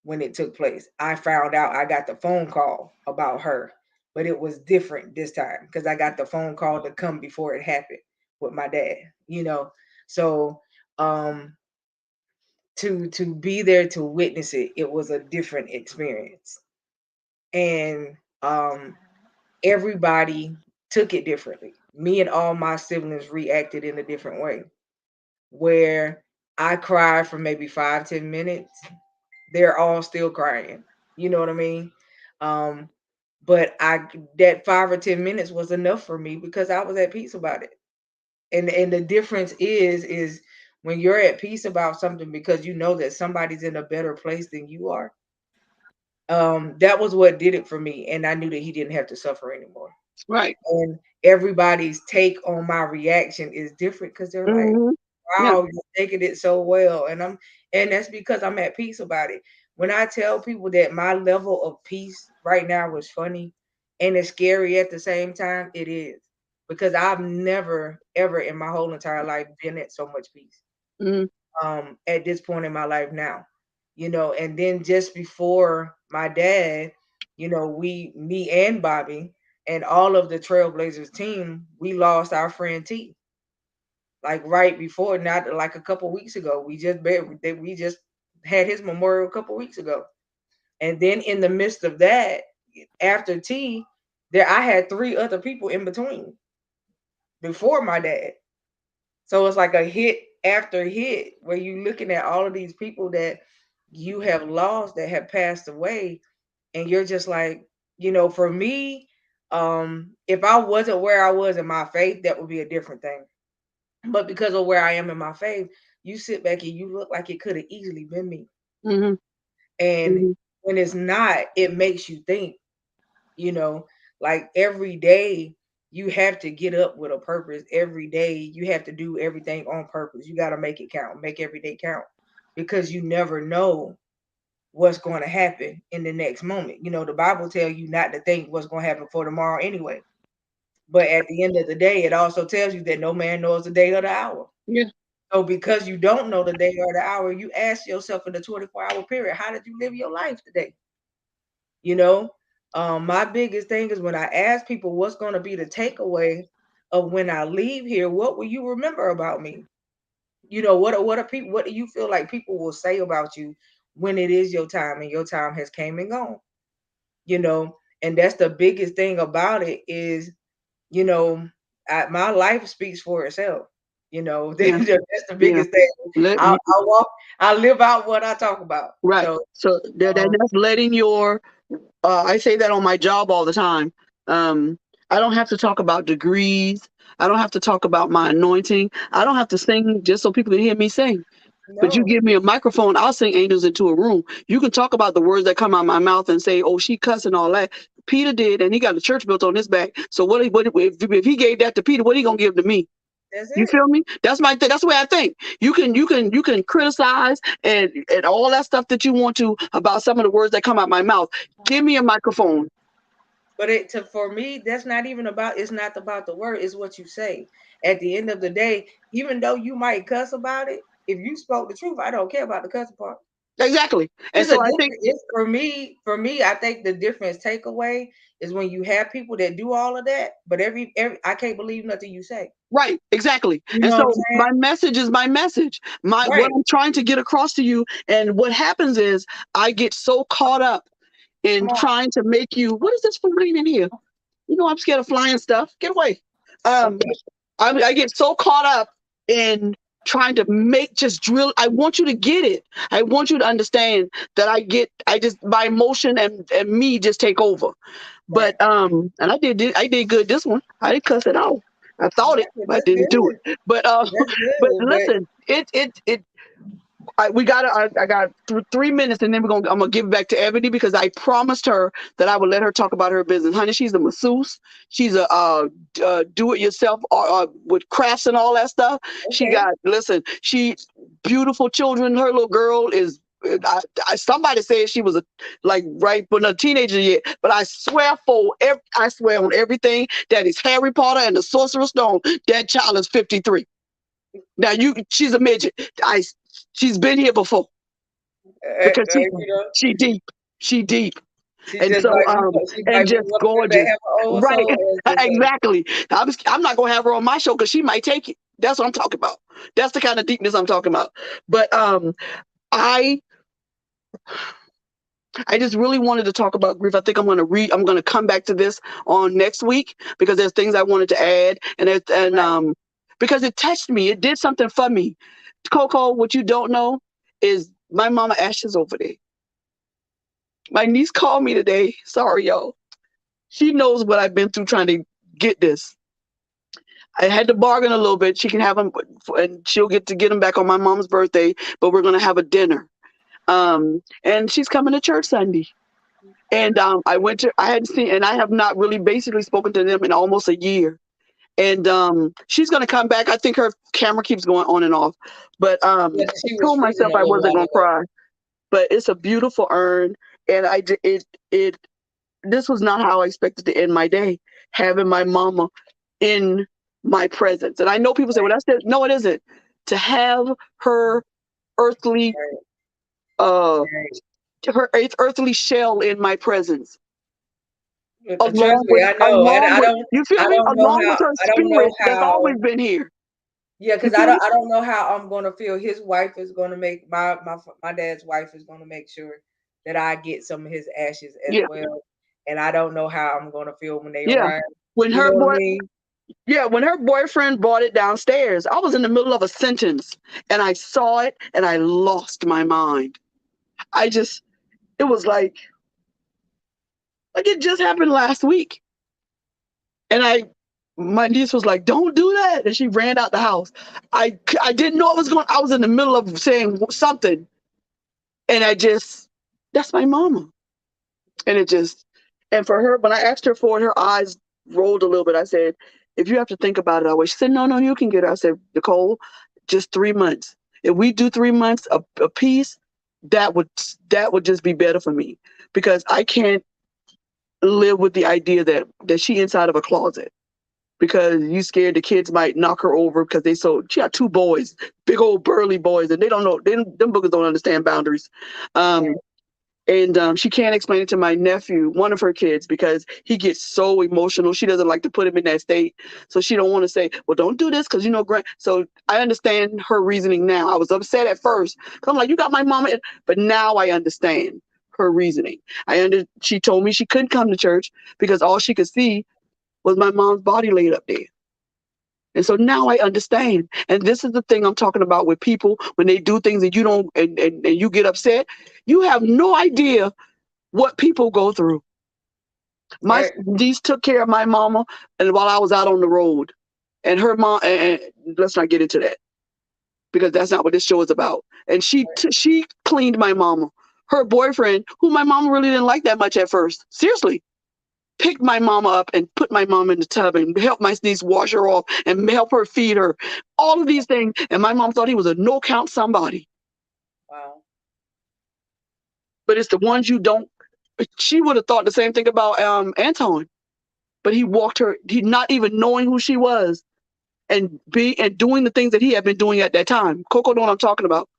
when it took place. I found out, I got the phone call about her, but it was different this time because I got the phone call to come before it happened with my dad, you know. So to be there to witness it, it was a different experience. And everybody took it differently. Me and all my siblings reacted in a different way. Where I cried for maybe 5-10 minutes, they're all still crying. You know what I mean? But that 5 or 10 minutes was enough for me because I was at peace about it. And the difference is when you're at peace about something because you know that somebody's in a better place than you are. That was what did it for me, and I knew that he didn't have to suffer anymore. Right. And everybody's take on my reaction is different because they're like, wow, you're taking it so well. And that's because I'm at peace about it. When I tell people that my level of peace right now is funny and it's scary at the same time, it is. Because I've never, ever in my whole entire life been at so much peace. At this point in my life now. You know, and then just before my dad, you know, me and Bobby and all of the Trailblazers team, we lost our friend T. Like right before, not like a couple weeks ago. We just had his memorial a couple weeks ago. And then in the midst of that, after T, I had 3 other people in between before my dad. So it's like a hit after hit, where you looking at all of these people that you have lost, that have passed away, and you're just like, for me, if I wasn't where I was in my faith, that would be a different thing. But because of where I am in my faith, you sit back and you look like it could have easily been me. Mm-hmm. And Mm-hmm. when it's not, it makes you think, like every day you have to get up with a purpose. Every day you have to do everything on purpose. You got to make it count, make every day count, because you never know what's going to happen in the next moment. The Bible tells you not to think what's going to happen for tomorrow anyway. But at the end of the day, it also tells you that no man knows the day or the hour. Yeah. So because you don't know the day or the hour, you ask yourself in the 24-hour period, how did you live your life today? My biggest thing is when I ask people what's going to be the takeaway of when I leave here, what will you remember about me? What are people, what do you feel like people will say about you when it is your time and your time has came and gone? And that's the biggest thing about it is, my life speaks for itself. Yeah. That's the Yeah. biggest thing. I live out what I talk about. Right. So that's letting your, I say that on my job all the time. I don't have to talk about degrees. I don't have to talk about my anointing. I don't have to sing just so people can hear me sing. But you No, give me a microphone, I'll sing angels into a room. You can talk about the words that come out of my mouth and say, "Oh, she cussed and all that." Peter did, and he got a church built on his back. So if he gave that to Peter, what he gonna give to me? that's You it. feel me? That's that's the way I think. You can criticize and all that stuff that you want to about some of the words that come out my mouth. Give me a microphone. But for me, that's not even about. It's not about the word. It's what you say. At the end of the day, even though you might cuss about it, if you spoke the truth, I don't care about the cussing part. Exactly. And It's a so I different. think It's for me. For me, I think the difference takeaway is when you have people that do all of that, but every I can't believe nothing you say. right, exactly. You And know what I'm so saying? my message is my message. What Right. I'm trying to get across to you, and what happens is I get so caught up in Come on. trying to make you. What is this for rain in here? I'm scared of flying stuff. Get away. Um, Okay. I get so caught up in trying to just drill. I want you to get it. I want you to understand that I just, my emotion and me just take over. Right. But and I did good this one. I didn't cuss it out. I thought it, Right. but I That's didn't do good. it. But That's but good. But listen, we got. I got 3 minutes, and then I'm gonna give it back to Ebony because I promised her that I would let her talk about her business. Honey, she's a masseuse. She's a do-it-yourself with crafts and all that stuff. She okay. got she beautiful children. Her little girl is. Somebody said she was right but a teenager yet, but I swear I swear on everything that is Harry Potter and the Sorcerer's Stone, that child is 53. Now she's a midget. She's been here before because You know, she deep, she deep, she and just so might be. She and might be just one of them that gorgeous, have an old right? soul, as they say. Exactly. I'm not gonna have her on my show because she might take it. That's what I'm talking about. That's the kind of deepness I'm talking about. But I I just really wanted to talk about grief. I think I'm gonna come back to this on next week because there's things I wanted to add Right. because it touched me. It did something for me. Coco, what you don't know is my mama ashes over there. My niece called me today. Sorry, y'all. She knows what I've been through trying to get this. I had to bargain a little bit. She can have them, and she'll get them back on my mom's birthday. But we're gonna have a dinner. And she's coming to church Sunday. And I hadn't seen, and I have not really basically spoken to them in almost a year. And she's gonna come back. I think her camera keeps going on and off. But Yeah, I she was told freezing myself a I little wasn't while gonna ago. cry. But it's a beautiful urn, and it this was not how I expected to end my day, having my mama in my presence. And I know people say, well, that's it. No, it isn't. To have her earthly Right. uh Right. earthly shell in my presence, Trust me, I know. along with, you feel I me? don't know Along with how. her I don't know spirit that's how. always been here. Yeah, You because feel me? I don't know how I'm gonna feel. His wife is gonna make my dad's wife is gonna make sure that I get some of his ashes as Yeah, well. And I don't know how I'm gonna feel when they yeah. arrive. When You her know what I boy mean? Yeah, when her boyfriend brought it downstairs, I was in the middle of a sentence and I saw it and I lost my mind. I just, it was like it just happened last week. And my niece was like, "Don't do that," and she ran out the house. I didn't know I was going. I was in the middle of saying something, and that's my mama. And and for her, when I asked her for it, her eyes rolled a little bit. I said, "If you have to think about it, I wish." She said, "No, no, you can get it." I said, "Nicole, just 3 months. If we do 3 months a piece, that would that would just be better for me because I can't live with the idea that she inside of a closet because you scared the kids might knock her over because she got 2 boys, big old burly boys, and they don't know them boogers don't understand boundaries. Um, and she can't explain it to my nephew, one of her kids, because he gets so emotional. She doesn't like to put him in that state, so she don't want to say, "Well, don't do this," because So I understand her reasoning now. I was upset at first because I'm like, "You got my mama," but now I understand her reasoning. She told me she couldn't come to church because all she could see was my mom's body laid up there. And so now I understand. And this is the thing I'm talking about with people when they do things and you don't and you get upset. You have no idea what people go through. My Right. niece took care of my mama and while I was out on the road. And her mom and let's not get into that because that's not what this show is about. And she cleaned my mama. Her boyfriend, who my mama really didn't like that much at first. Seriously, picked my mama up and put my mom in the tub and help my niece wash her off and help her feed her. All of these things. And my mom thought he was a no count somebody. Wow. But it's the ones you don't. She would have thought the same thing about Anton. But he not even knowing who she was and doing the things that he had been doing at that time. Coco know what I'm talking about.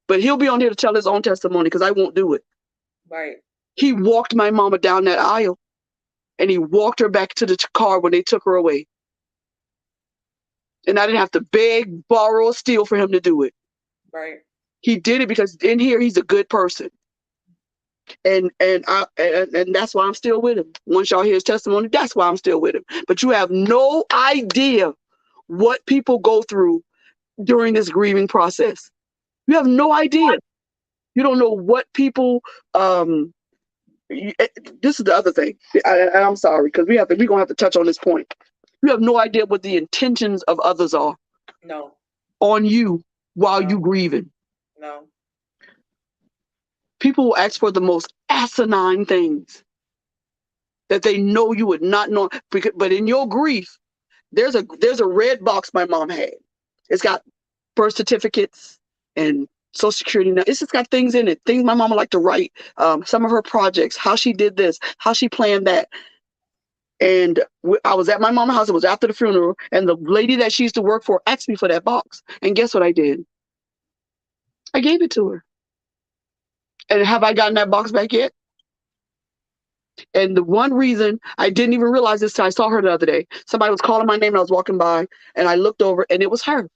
But he'll be on here to tell his own testimony because I won't do it. Right. He walked my mama down that aisle and he walked her back to the car when they took her away. And I didn't have to beg, borrow, or steal for him to do it. Right. He did it because in here he's a good person, and that's why I'm still with him. Once y'all hear his testimony, that's why I'm still with him. But you have no idea what people go through during this grieving process. You have no idea. You don't know what people. This is the other thing. I'm sorry because we're gonna have to touch on this point. You have no idea what the intentions of others are. No. On you while No. you grieving. No. People will ask for the most asinine things that they know you would not know. But in your grief, there's a red box my mom had. It's got birth certificates and social security. It's just got things in it. Things my mama liked to write. Some of her projects, how she did this, how she planned that. And I was at my mama's house. It was after the funeral, and the lady that she used to work for asked me for that box. And guess what I did? I gave it to her. And have I gotten that box back yet? And the one reason I didn't even realize this till I saw her the other day, somebody was calling my name and I was walking by and I looked over and it was her.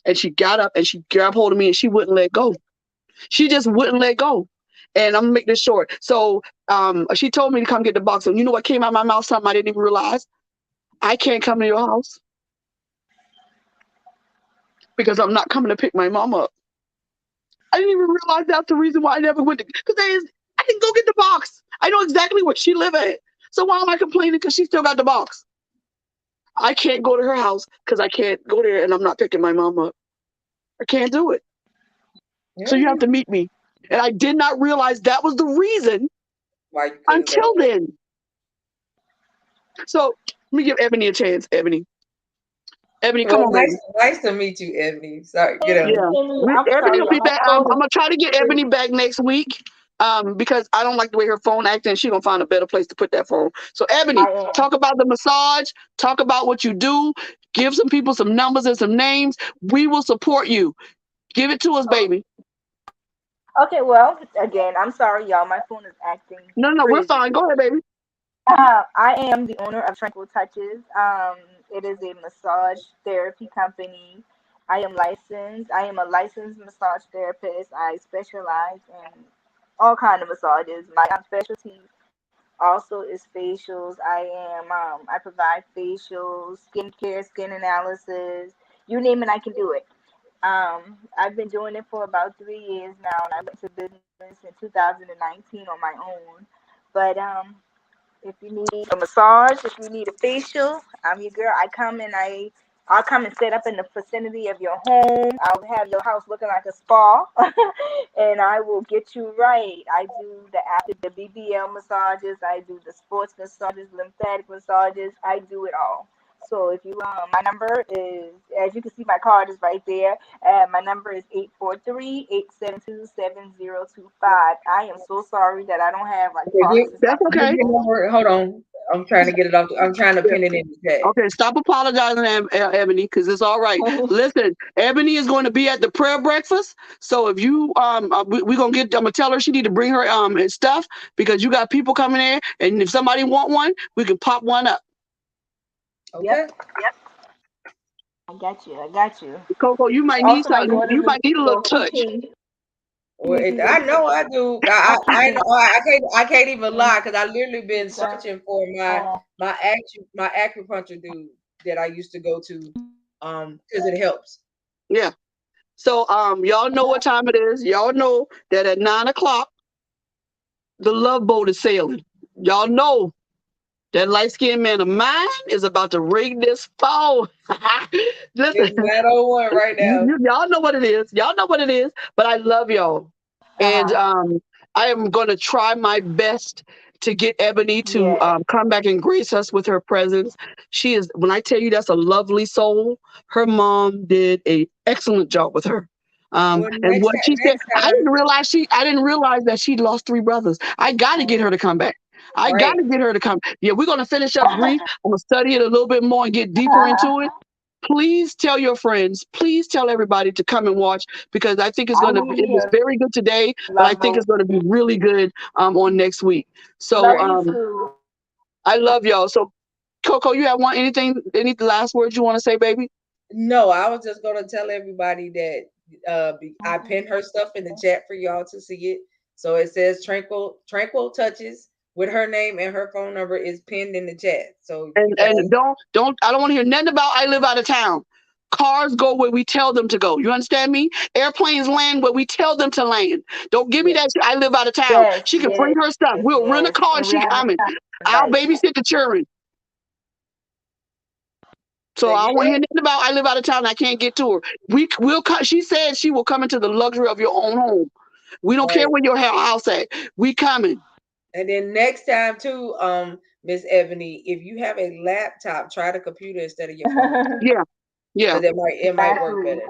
And she got up and she grabbed hold of me and she wouldn't let go. She just wouldn't let go. And I'm gonna make this short. So she told me to come get the box. And you know what came out of my mouth? Something I didn't even realize. I can't come to your house because I'm not coming to pick my mom up. I didn't even realize that's the reason why I never went to, because I didn't go get the box. I know exactly where she live at. So why am I complaining because she still got the box? I can't go to her house because I can't go there and I'm not picking my mom up. I can't do it. Yeah. So you have to meet me. And I did not realize that was the reason Why you until then. So let me give Ebony a chance. Ebony, come on, baby. Nice to meet you, Ebony. Sorry, get up. Yeah, I'm Ebony sorry, will be my back. I'm phone gonna try to get Ebony back next week. Because I don't like the way her phone acts, and she's gonna find a better place to put that phone. So Ebony, talk about the massage. Talk about what you do. Give some people some numbers and some names. We will support you. Give it to us, baby. Okay, well, again, I'm sorry, y'all. My phone is acting No, we're crazy. fine. Go ahead, baby. I am the owner of Tranquil Touches. It is a massage therapy company. I am licensed. I am a licensed massage therapist. I specialize in all kind of massages. My specialty also is facials. I provide facials, skincare, skin analysis, you name it, I can do it. I've been doing it for about 3 years now, and I went to business in 2019 on my own. But if you need a massage, if you need a facial, I'm your girl. I'll come and set up in the vicinity of your home. I'll have your house looking like a spa, and I will get you right. I do the BBL massages. I do the sports massages, lymphatic massages. I do it all. So if you my number is, as you can see, my card is right there. My number is 843-872-7025. I am so sorry that I don't have like Okay, Parkinson's That's like give okay. your number. Hold on. I'm trying to get it off. I'm trying to Yeah. pin it in the chat. Okay, stop apologizing, Ebony, because it's all right. people. Listen, Ebony is going to be at the prayer breakfast. So if you we're gonna get, I'm gonna tell her she need to bring her stuff, because you got people coming in, and if somebody want one, we can pop one up. Okay. Yep, I got you. I got you. Coco, you might need Also, my something. daughter's You a might need a little touch. Well, I know I do. I keep I it. know I can't even lie because I literally been searching for Oh, my acupuncture dude that I used to go to because it helps. Yeah. So y'all know what time it is. Y'all know that at 9 o'clock the love boat is sailing. Y'all know that light skinned man of mine is about to ring this phone. Listen, It's 901 right now. y'all know what it is. Y'all know what it is. But I love y'all, and uh-huh. I am going to try my best to get Ebony to Yes. come back and grace us with her presence. She is. When I tell you that's a lovely soul, her mom did a excellent job with her. Well, And what she said, next time, I didn't realize that she'd lost 3 brothers. I got to get her to come back. I got right? to get her to come. Yeah, we're going to finish up grief. I'm going to study it a little bit more and get deeper into it. Please tell your friends. Please tell everybody to come and watch, because I think it's I going to will be, be it was here. very good today, but I Love think both. it's going to be really good on next week. So Love you too. I love y'all. So Coco, you have any last words you want to say, baby? No, I was just gonna tell everybody that I pinned her stuff in the chat for y'all to see it. So it says Tranquil Touches with her name and her phone number is pinned in the chat. So you And guys, don't I don't want to hear nothing about I live out of town. Cars go where we tell them to go. You understand me? Airplanes land where we tell them to land. Don't give me yeah, that shit, I live out of town. Yes, She can bring yes, her stuff. We'll rent a yes. car and And we she have coming. time I'll invite. babysit the children. So say I don't want to hear again. nothing about I live out of town and I can't get to her. We'll come. She said she will come into the luxury of your own home. We don't care Right. where your house at. We coming. And then next time too, Miss Ebony, if you have a laptop, try the computer instead of your phone. Yeah, yeah. Because it might work Exactly. better.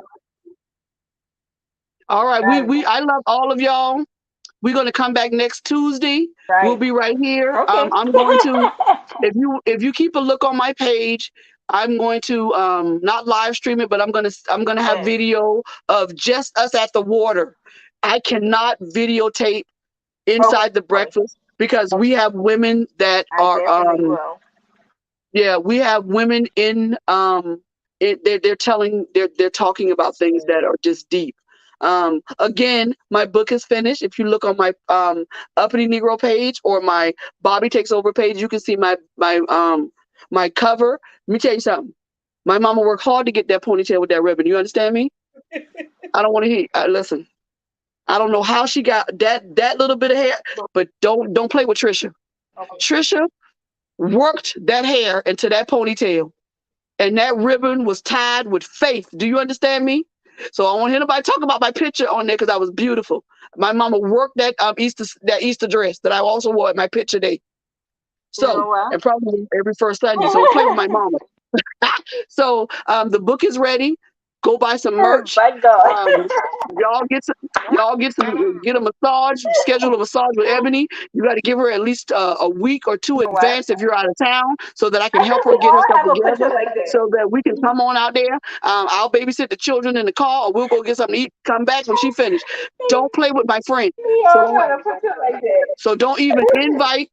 All right. Got it. I love all of y'all. We're gonna come back next Tuesday. We'll Right. be right here. Okay. I'm going to, if you keep a look on my page, I'm going to not live stream it, but I'm gonna have Yes, video of just us at the water. I cannot videotape of inside the course. breakfast because we have women that I are definitely will. yeah, we have women in they're talking about things that are just deep. Again, my book is finished. If you look on my Uppity Negro page or my Bobby Takes Over page, you can see my cover. Let me tell you something. My mama worked hard to get that ponytail with that ribbon. You understand me? I don't want to hear. Listen, I don't know how she got that little bit of hair, but don't play with Trisha. Okay. Trisha worked that hair into that ponytail, and that ribbon was tied with faith. Do you understand me? So I don't want to hear nobody talk about my picture on there because I was beautiful. My mama worked that Easter dress that I also wore at my picture day. You know So, what? and probably every first Sunday. So play with my mama. So the book is ready. Go buy some merch. But God. Um, get a massage. Schedule a massage with Ebony. You got to give her at least a week or two You know what? advance if you're out of town, so that I can help her We get all herself have a picture together, like that. so that we can come on out there. I'll babysit the children in the car, or we'll go get something to eat. Come back when she finished. Don't play with my friend. We So all don't. have a picture like that. So don't even invite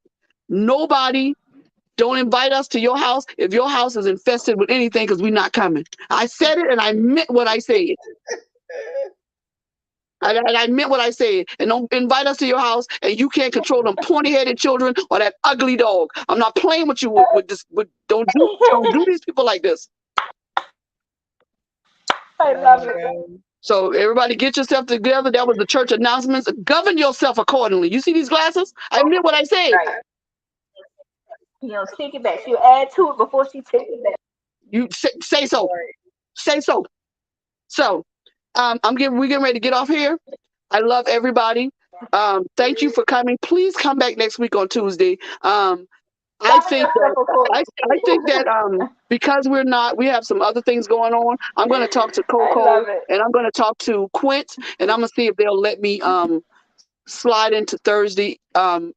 nobody. Don't invite us to your house if your house is infested with anything, because we're not coming. I said it and I meant what I said. I meant what I said. And don't invite us to your house, and you can't control them pointy-headed children or that ugly dog. I'm not playing with you with this. Don't do these people like this. I love it. So everybody get yourself together. That was the church announcements. Govern yourself accordingly. You see these glasses? I meant what I said. Right. You know, take it back. She'll add to it before she takes it back. You say so. Say so. So we're getting ready to get off here. I love everybody. Thank you for coming. Please come back next week on Tuesday. I think that because we have some other things going on. I'm going to talk to Coco and I'm going to talk to Quint, and I'm going to see if they'll let me slide into Thursday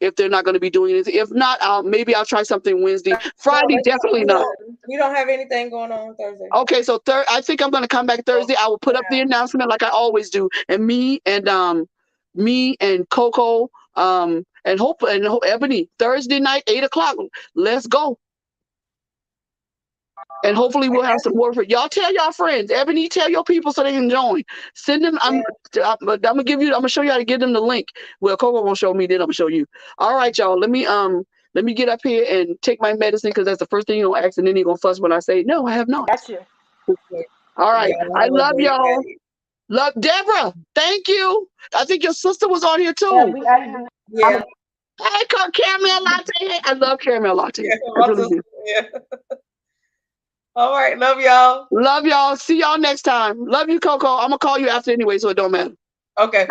if they're not going to be doing anything. If not, maybe I'll try something Wednesday. Friday, definitely not. We don't have anything going on Thursday. Okay, so I think I'm going to come back Thursday. I will put up the announcement like I always do, and me and Coco and Ebony, Thursday night 8:00. Let's go. And hopefully we'll have some more for y'all. Tell y'all friends. Ebony, tell your people so they can join. Send them. I'm gonna show you how to get them the link. Well, Coco won't show me, then I'm gonna show you. All right, y'all. Let me get up here and take my medicine, because that's the first thing you're gonna ask, and then you're gonna fuss when I say no, I have not. That's you. All right. I love y'all. Love Deborah. Thank you. I think your sister was on here too. Yeah. Hey, caramel latte. I love caramel latte. Yeah. All right. Love y'all. Love y'all. See y'all next time. Love you, Coco. I'm going to call you after anyway, so it don't matter. Okay.